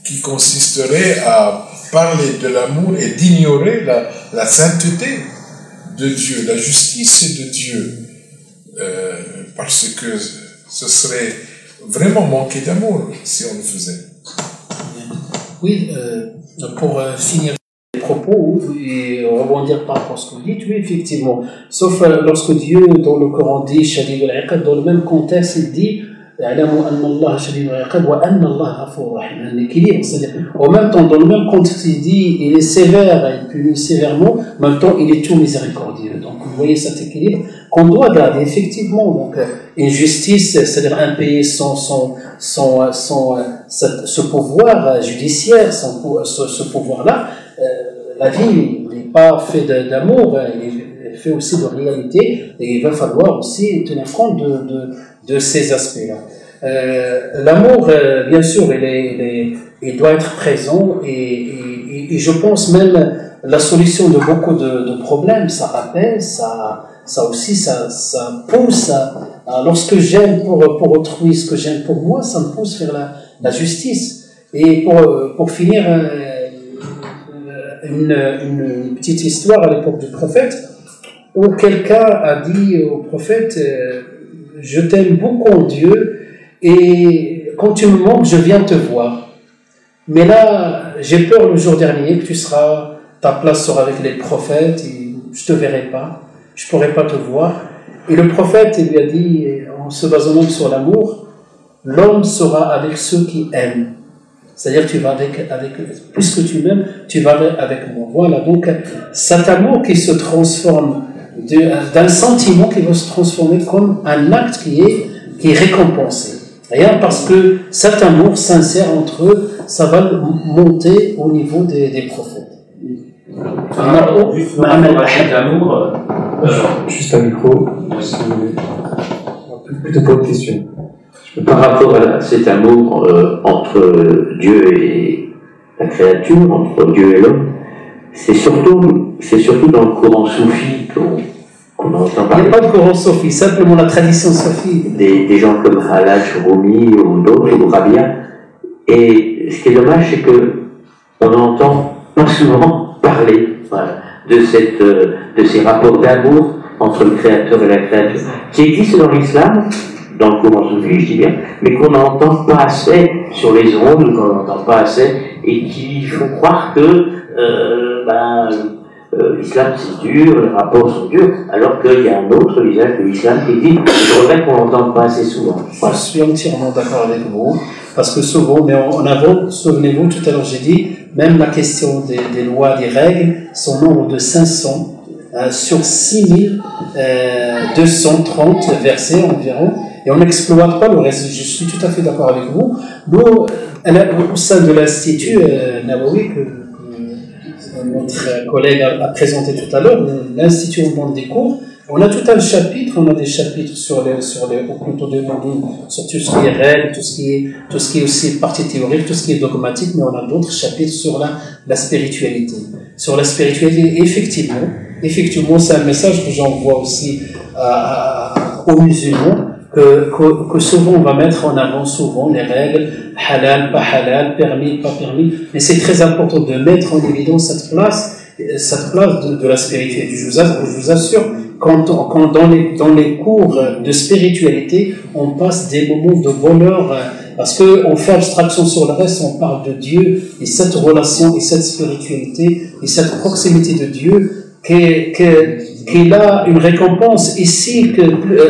qui consisterait à parler de l'amour et d'ignorer la sainteté de Dieu, la justice de Dieu, parce que ce serait vraiment manquer d'amour si on le faisait. Oui, pour finir les propos et rebondir par rapport à ce que vous dites, oui, effectivement. Sauf lorsque Dieu, dans le Coran, dit Shadid al-Iqab, dans le même contexte, il dit un équilibre, c'est-à-dire en même temps, dans le même contexte, il dit il est sévère, il punit sévèrement, en même temps, il est tout miséricordieux. Donc, vous voyez cet équilibre qu'on doit garder, effectivement. Donc, une justice, c'est-à-dire un pays sans ce pouvoir judiciaire, ce pouvoir-là, la vie n'est pas faite d'amour, elle est faite aussi de réalité, et il va falloir aussi tenir compte de ces aspects-là. L'amour, bien sûr, il doit être présent, et je pense même la solution de beaucoup de problèmes, ça rappelle, ça aussi, ça pousse lorsque j'aime pour autrui ce que j'aime pour moi, ça me pousse vers la justice. Et pour finir, une petite histoire à l'époque du prophète, où quelqu'un a dit au prophète, je t'aime beaucoup en Dieu, et quand tu me manques, je viens te voir. Mais là, j'ai peur le jour dernier que ta place sera avec les prophètes, et je ne te verrai pas, je ne pourrai pas te voir. Et le prophète lui a dit, en se basant même sur l'amour, l'homme sera avec ceux qui aiment. C'est-à-dire tu vas avec puisque tu m'aimes, tu vas avec moi. Voilà, donc cet amour qui se transforme d'un sentiment qui va se transformer comme un acte qui est récompensé. Rien parce que cet amour sincère entre eux, ça va monter au niveau des prophètes. Juste un micro, si vous voulez. Plutôt pour une question. Par rapport à cet amour entre Dieu et la créature, entre Dieu et l'homme, c'est surtout dans le courant soufi qu'on entend parler. Il n'y a pas de courant soufi, simplement la tradition soufi. Des gens comme Halaj, Rumi ou d'autres, ou Rabia. Et ce qui est dommage, c'est qu'on n'entend pas souvent parler de ces rapports d'amour entre le créateur et la créature, qui existent dans l'islam, dans le courant soufi, je dis bien, mais qu'on n'entend pas assez sur les ondes, ou qu'on n'entend pas assez, et qui font croire que l'islam c'est dur, les rapports sont durs, alors qu'il y a un autre visage de l'islam qui dit, je regrette qu'on l'entende pas assez souvent. Voilà. Je suis entièrement d'accord avec vous, parce que souvent, mais en avant, souvenez-vous, tout à l'heure j'ai dit, même la question des lois, des règles, sont nombre de 500 sur 6230 versets environ, et on n'exploite pas le reste. Je suis tout à fait d'accord avec vous. Nous, au sein de l'Institut Nawawi, que notre collègue a présenté tout à l'heure, l'Institut au monde des cours, on a tout un chapitre, on a des chapitres sur tout ce qui est règles, tout ce qui est aussi partie théorique, tout ce qui est dogmatique, mais on a d'autres chapitres sur la spiritualité. Sur la spiritualité, effectivement, c'est un message que j'envoie aussi aux musulmans, que souvent on va mettre en avant souvent les règles, halal, pas halal, permis, pas permis, mais c'est très important de mettre en évidence cette place de la spiritualité. Je vous assure, quand dans les cours de spiritualité, on passe des moments de bonheur, parce qu'on fait abstraction sur le reste, on parle de Dieu, et cette relation, et cette spiritualité, et cette proximité de Dieu, qu'il a une récompense ici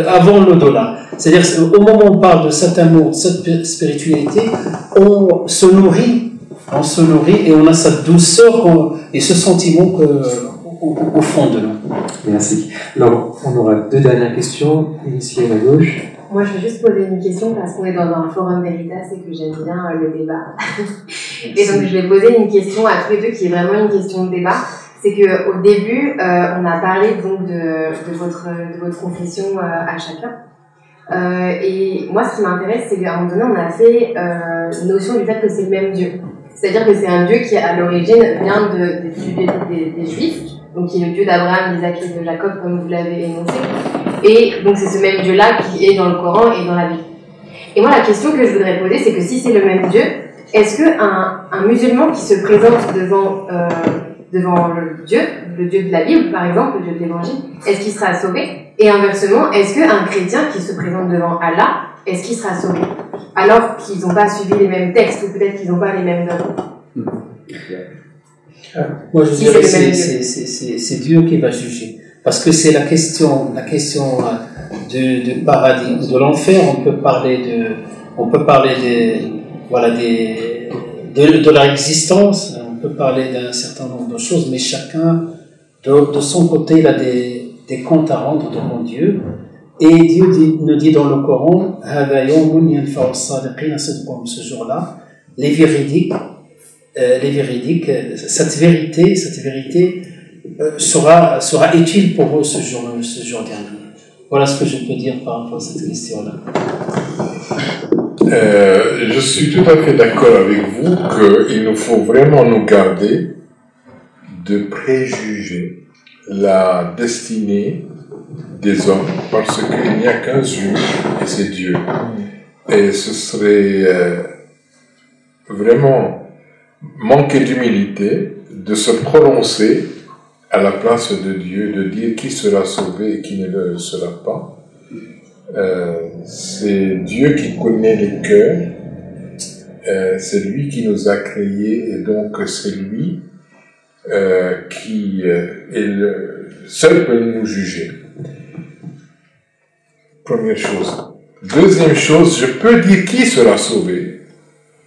avant l'au-delà. C'est-à-dire au moment où on parle de cet amour, de cette spiritualité, on se nourrit et on a cette douceur et ce sentiment au fond de nous. Merci. Alors, on aura deux dernières questions, ici à ma gauche. Moi, je vais juste poser une question parce qu'on est dans un forum Veritas et que j'aime bien le débat. Et donc, je vais poser une question à tous les deux qui est vraiment une question de débat. C'est qu'au début, on a parlé donc de votre confession à chacun. Et moi, ce qui m'intéresse, c'est qu'à un moment donné, on a fait notion du fait que c'est le même Dieu. C'est-à-dire que c'est un Dieu qui, à l'origine, vient des Juifs, donc qui est le Dieu d'Abraham, d'Isaac et de Jacob, comme vous l'avez énoncé. Et donc, c'est ce même Dieu-là qui est dans le Coran et dans la Bible. Et moi, la question que je voudrais poser, c'est que si c'est le même Dieu, est-ce qu'un musulman qui se présente devant le Dieu de la Bible, par exemple, le Dieu de l'Évangile, est-ce qu'il sera sauvé? Et inversement, est-ce qu'un chrétien qui se présente devant Allah, est-ce qu'il sera sauvé? Alors qu'ils n'ont pas suivi les mêmes textes, ou peut-être qu'ils n'ont pas les mêmes œuvres. Moi, je dirais que c'est Dieu qui va juger. Parce que c'est la question de paradis ou de l'enfer. On peut parler de la existence, on peut parler d'un certain nombre de choses, mais chacun, de son côté, il a des comptes à rendre devant Dieu. Et Dieu nous dit dans le Coran, ce jour-là, les véridiques, cette vérité sera utile pour eux ce jour dernier. Voilà ce que je peux dire par rapport à cette question-là. Je suis tout à fait d'accord avec vous qu'il nous faut vraiment nous garder de préjuger la destinée des hommes, parce qu'il n'y a qu'un juge, et c'est Dieu. Et ce serait vraiment manquer d'humilité de se prononcer à la place de Dieu, de dire qui sera sauvé et qui ne le sera pas. C'est Dieu qui connaît les cœurs c'est lui qui nous a créés, et donc c'est lui qui seul peut nous juger. Première chose. Deuxième chose, je peux dire qui sera sauvé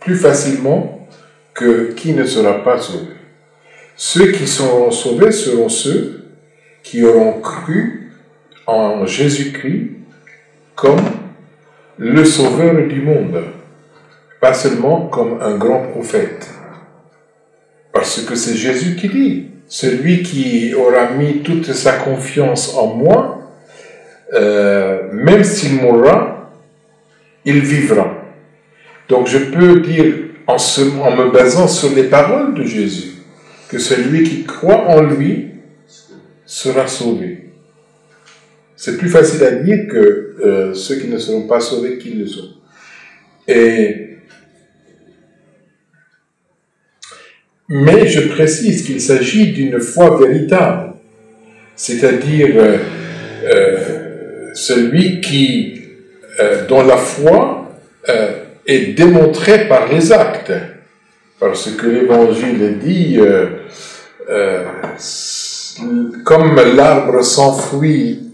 plus facilement que qui ne sera pas sauvé. Ceux qui seront sauvés seront ceux qui auront cru en Jésus-Christ comme le sauveur du monde, pas seulement comme un grand prophète. Parce que c'est Jésus qui dit, celui qui aura mis toute sa confiance en moi, même s'il mourra, il vivra. Donc je peux dire, en me basant sur les paroles de Jésus, que celui qui croit en lui sera sauvé. C'est plus facile à dire que ceux qui ne seront pas sauvés qu'ils le sont. Mais je précise qu'il s'agit d'une foi véritable, c'est-à-dire celui qui, dont la foi est démontrée par les actes, parce que l'Évangile dit comme l'arbre sans fruit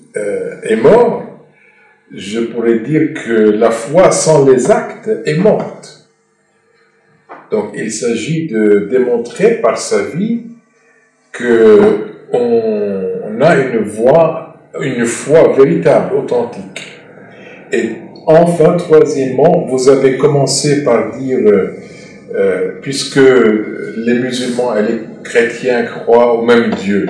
est mort, je pourrais dire que la foi sans les actes est morte. Donc il s'agit de démontrer par sa vie qu'on a une foi véritable, authentique. Et enfin, troisièmement, vous avez commencé par dire, puisque les musulmans et les chrétiens croient au même Dieu,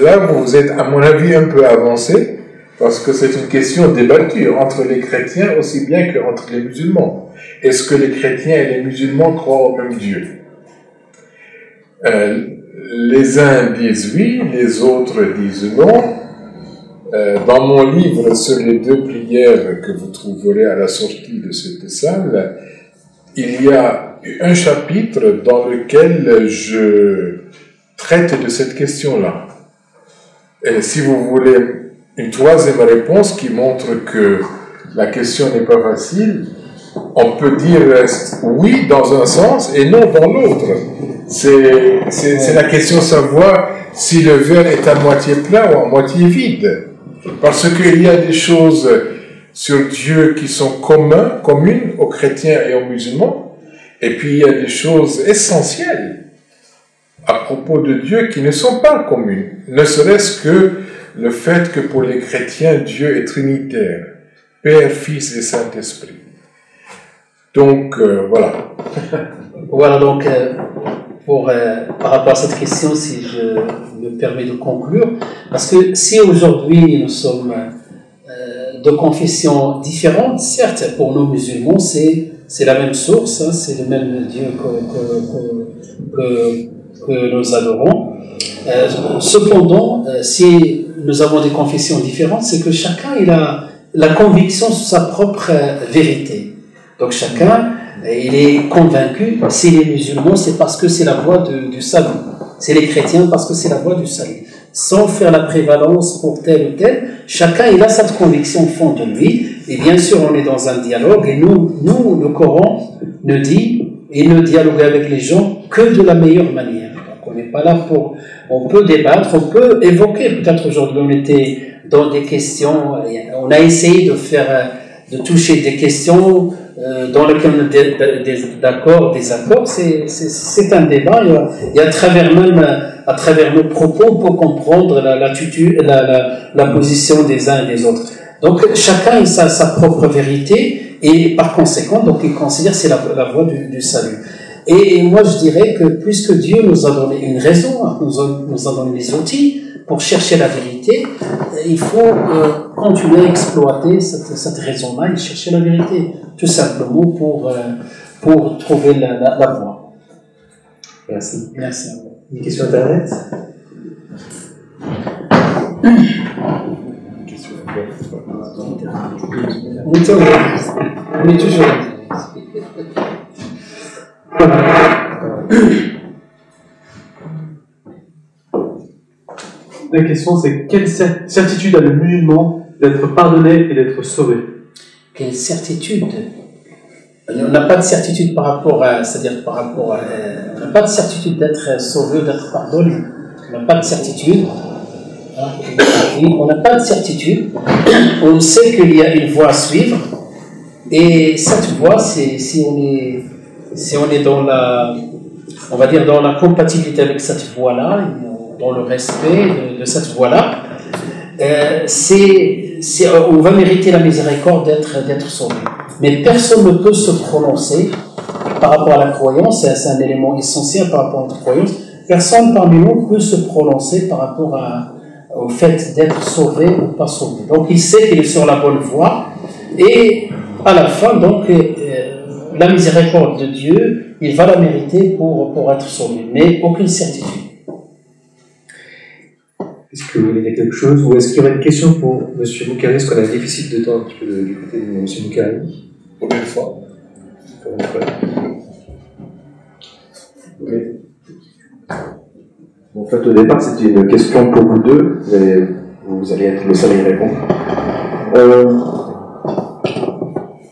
là vous êtes à mon avis un peu avancé, parce que c'est une question débattue entre les chrétiens aussi bien qu'entre les musulmans. Est-ce que les chrétiens et les musulmans croient au même Dieu? Les uns disent oui, les autres disent non. Dans mon livre sur les 2 prières que vous trouverez à la sortie de cette salle, il y a un chapitre dans lequel je traite de cette question-là. Et si vous voulez une troisième réponse qui montre que la question n'est pas facile, on peut dire oui dans un sens et non dans l'autre. C'est la question de savoir si le verre est à moitié plein ou à moitié vide. Parce qu'il y a des choses sur Dieu qui sont communes aux chrétiens et aux musulmans, et puis il y a des choses essentielles à propos de Dieu qui ne sont pas communes, ne serait-ce que le fait que pour les chrétiens, Dieu est trinitaire, Père, Fils et Saint-Esprit. Donc, voilà. Voilà, donc, par rapport à cette question, si je me permets de conclure, parce que si aujourd'hui nous sommes de confessions différentes, certes, pour nos musulmans, c'est la même source, hein, c'est le même Dieu que nous adorons. Cependant, si nous avons des confessions différentes, c'est que chacun il a la conviction sur sa propre vérité. Donc chacun, il est convaincu, si les musulmans, c'est parce que c'est la voie du salut. C'est les chrétiens parce que c'est la voie du salut. Sans faire la prévalence pour tel ou tel, chacun il a cette conviction au fond de lui. Et bien sûr, on est dans un dialogue. Et nous le Coran nous dit, et ne dialogue avec les gens que de la meilleure manière. Donc on n'est pas là pour... On peut débattre, on peut évoquer. Peut-être aujourd'hui on était dans des questions, on a essayé de toucher des questions dans lesquelles on est d'accord, désaccord. C'est un débat. Et à travers nos propos, on peut comprendre la position des uns et des autres. Donc chacun a sa propre vérité et par conséquent, donc il considère que c'est la voie du salut. Et moi je dirais que puisque Dieu nous a donné une raison, nous a donné des outils pour chercher la vérité, il faut continuer à exploiter cette raison-là et chercher la vérité, tout simplement pour trouver la voie. Merci. Merci. Une question Internet? On est toujours là. La question c'est quelle certitude a le musulman d'être pardonné et d'être sauvé? Quelle certitude? on n'a pas de certitude par rapport à, c'est-à-dire par rapport à, on n'a pas de certitude d'être sauvé, d'être pardonné. On n'a pas de certitude. On n'a pas de certitude. On sait qu'il y a une voie à suivre. Et cette voie, c'est si on est dans la, on va dire dans la compatibilité avec cette voie-là, dans le respect de cette voie-là, on va mériter la miséricorde d'être sauvé. Mais personne ne peut se prononcer par rapport à la croyance, c'est un élément essentiel par rapport à notre croyance. Personne parmi nous peut se prononcer par rapport au fait d'être sauvé ou pas sauvé. Donc il sait qu'il est sur la bonne voie, et à la fin, donc, la miséricorde de Dieu, il va la mériter pour être sauvé, mais aucune certitude. Est-ce que vous voulez dire quelque chose, ou est-ce qu'il y aurait une question pour M. Moukari? Est-ce qu'on a un déficit de temps un petit peu du côté de M. Moukari? Pour une fois. Oui. En fait, au départ, c'était une question pour vous deux, mais vous allez être le seul à y répondre.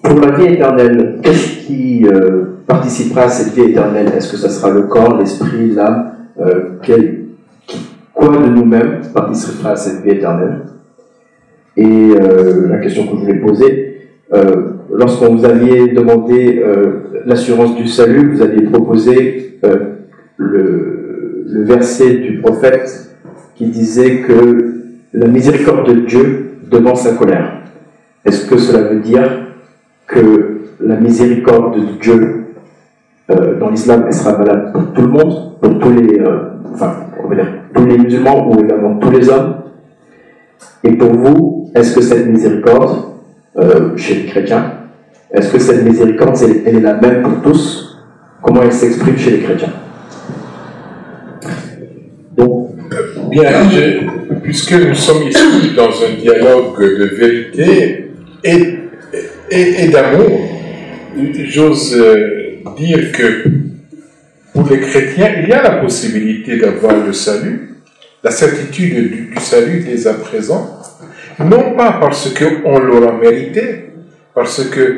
Pour la vie éternelle, qu'est-ce qui participera à cette vie éternelle? Est-ce que ça sera le corps, l'esprit, l'âme? Quoi de nous-mêmes participera à cette vie éternelle? Et la question que je voulais poser, lorsqu'on vous aviez demandé l'assurance du salut, vous aviez proposé le verset du prophète qui disait que la miséricorde de Dieu devant sa colère. Est-ce que cela veut dire que la miséricorde de Dieu dans l'islam, elle sera valable pour tout le monde, pour tous les, on va dire, tous les musulmans ou également tous les hommes? Et pour vous, est-ce que cette miséricorde, chez les chrétiens, est-ce que cette miséricorde, elle est la même pour tous? Comment elle s'exprime chez les chrétiens? Donc, bien, puisque nous sommes ici dans un dialogue de vérité et d'amour, j'ose dire que pour les chrétiens, il y a la possibilité d'avoir le salut, la certitude du salut dès à présent, non pas parce qu'on l'aura mérité, parce que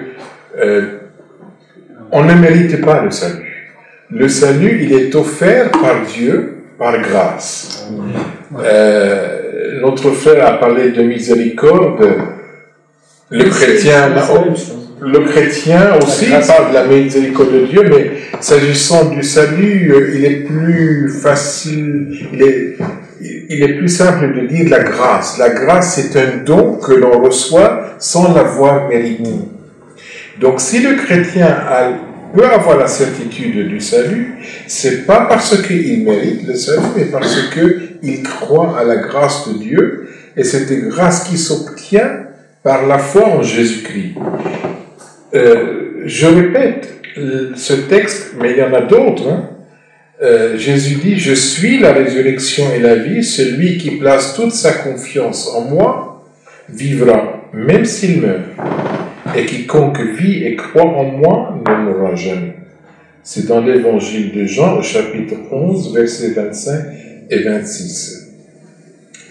on ne mérite pas le salut. Le salut, il est offert par Dieu, par grâce. Notre frère a parlé de miséricorde. Le chrétien aussi parle de la miséricorde de Dieu, mais s'agissant du salut, il est plus facile, il est plus simple de dire la grâce. La grâce, c'est un don que l'on reçoit sans l'avoir mérité. Donc, si le chrétien peut avoir la certitude du salut, c'est pas parce qu'il mérite le salut, mais parce qu'il croit à la grâce de Dieu, et c'est une grâce qui s'obtient par la foi en Jésus-Christ. Je répète ce texte, mais il y en a d'autres. Jésus dit, « Je suis la résurrection et la vie, celui qui place toute sa confiance en moi vivra, même s'il meurt. Et quiconque vit et croit en moi ne mourra jamais. » C'est dans l'évangile de Jean, au chapitre 11, versets 25 et 26.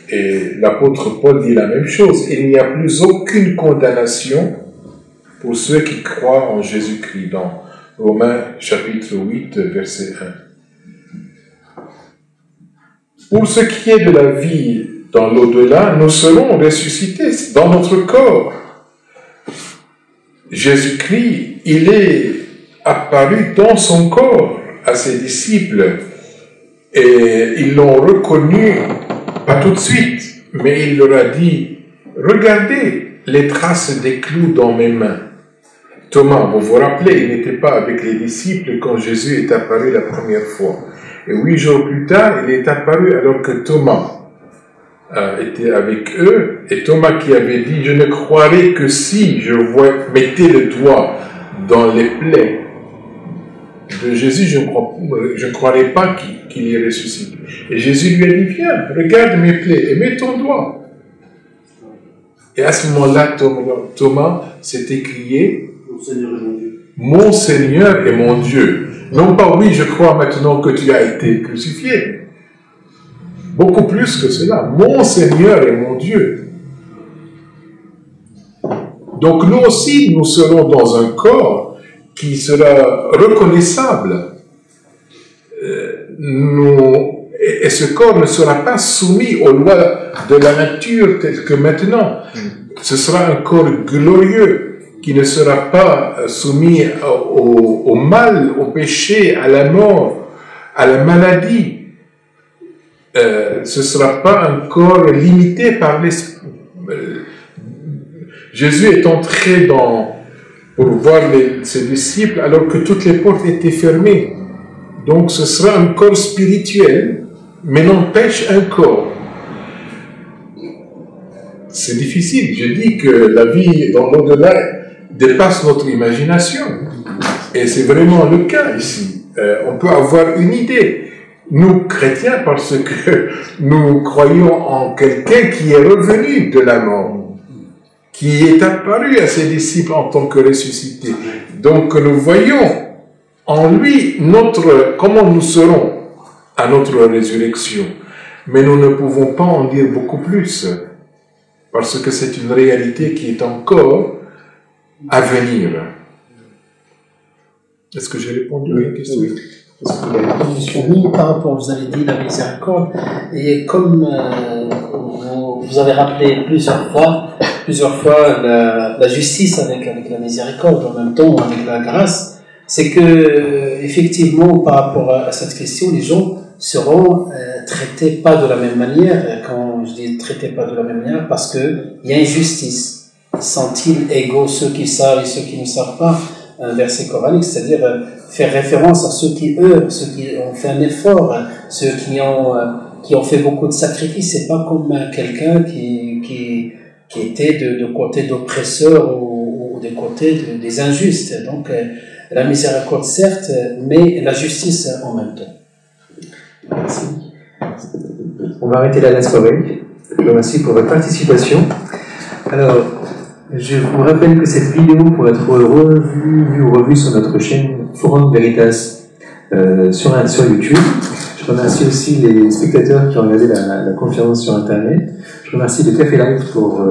Et l'apôtre Paul dit la même chose. Il n'y a plus aucune condamnation pour ceux qui croient en Jésus-Christ, dans Romains chapitre 8, verset 1. Pour ce qui est de la vie dans l'au-delà, nous serons ressuscités dans notre corps. Jésus-Christ, il est apparu dans son corps à ses disciples et ils l'ont reconnu, pas tout de suite, mais il leur a dit, regardez les traces des clous dans mes mains. Thomas, vous vous rappelez, il n'était pas avec les disciples quand Jésus est apparu la première fois. Et 8 jours plus tard, il est apparu alors que Thomas était avec eux, et Thomas qui avait dit, je ne croirai que si je mettais le doigt dans les plaies de Jésus, je ne croirais pas qu'il est ressuscité. Et Jésus lui a dit, viens, regarde mes plaies et mets ton doigt. Et à ce moment-là, Thomas s'est écrié, mon Seigneur et mon Dieu. Non pas, oui, je crois maintenant que tu as été crucifié. Beaucoup plus que cela. Mon Seigneur et mon Dieu. Donc nous aussi, nous serons dans un corps qui sera reconnaissable. Et ce corps ne sera pas soumis aux lois de la nature telles que maintenant. Ce sera un corps glorieux qui ne sera pas soumis au mal, au péché, à la mort, à la maladie. Ce ne sera pas un corps limité par l'esprit. Jésus est entré pour voir ses disciples alors que toutes les portes étaient fermées. Donc ce sera un corps spirituel, mais n'empêche un corps. C'est difficile. Je dis que la vie dans l'au-delà dépasse notre imagination. Et c'est vraiment le cas ici. On peut avoir une idée. Nous, chrétiens, parce que nous croyons en quelqu'un qui est revenu de la mort, qui est apparu à ses disciples en tant que ressuscité. Donc nous voyons en lui comment nous serons à notre résurrection. Mais nous ne pouvons pas en dire beaucoup plus, parce que c'est une réalité qui est encore à venir. Est-ce que j'ai répondu à la question? Oui, par rapport, vous avez dit la miséricorde, et comme vous avez rappelé plusieurs fois la justice avec la miséricorde, en même temps avec la grâce, c'est que effectivement par rapport à cette question, les gens seront traités pas de la même manière. Quand je dis traités pas de la même manière, parce que il y a une justice. Sont-ils égaux ceux qui savent et ceux qui ne savent pas? Un verset coranique, c'est-à-dire faire référence à ceux qui ont fait un effort, ceux qui ont fait beaucoup de sacrifices. C'est pas comme quelqu'un qui était de côté d'oppresseurs ou de côté des injustes. Donc la miséricorde certes, mais la justice en même temps. Merci. On va arrêter là la soirée. Je vous remercie pour votre participation. Alors, je vous rappelle que cette vidéo pourra être revue sur notre chaîne Forum Veritas sur YouTube. Je remercie aussi les spectateurs qui ont regardé la conférence sur Internet. Je remercie le Café Live pour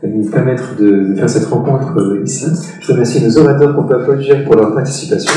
nous permettre de faire cette rencontre ici. Je remercie nos orateurs pour leur participation.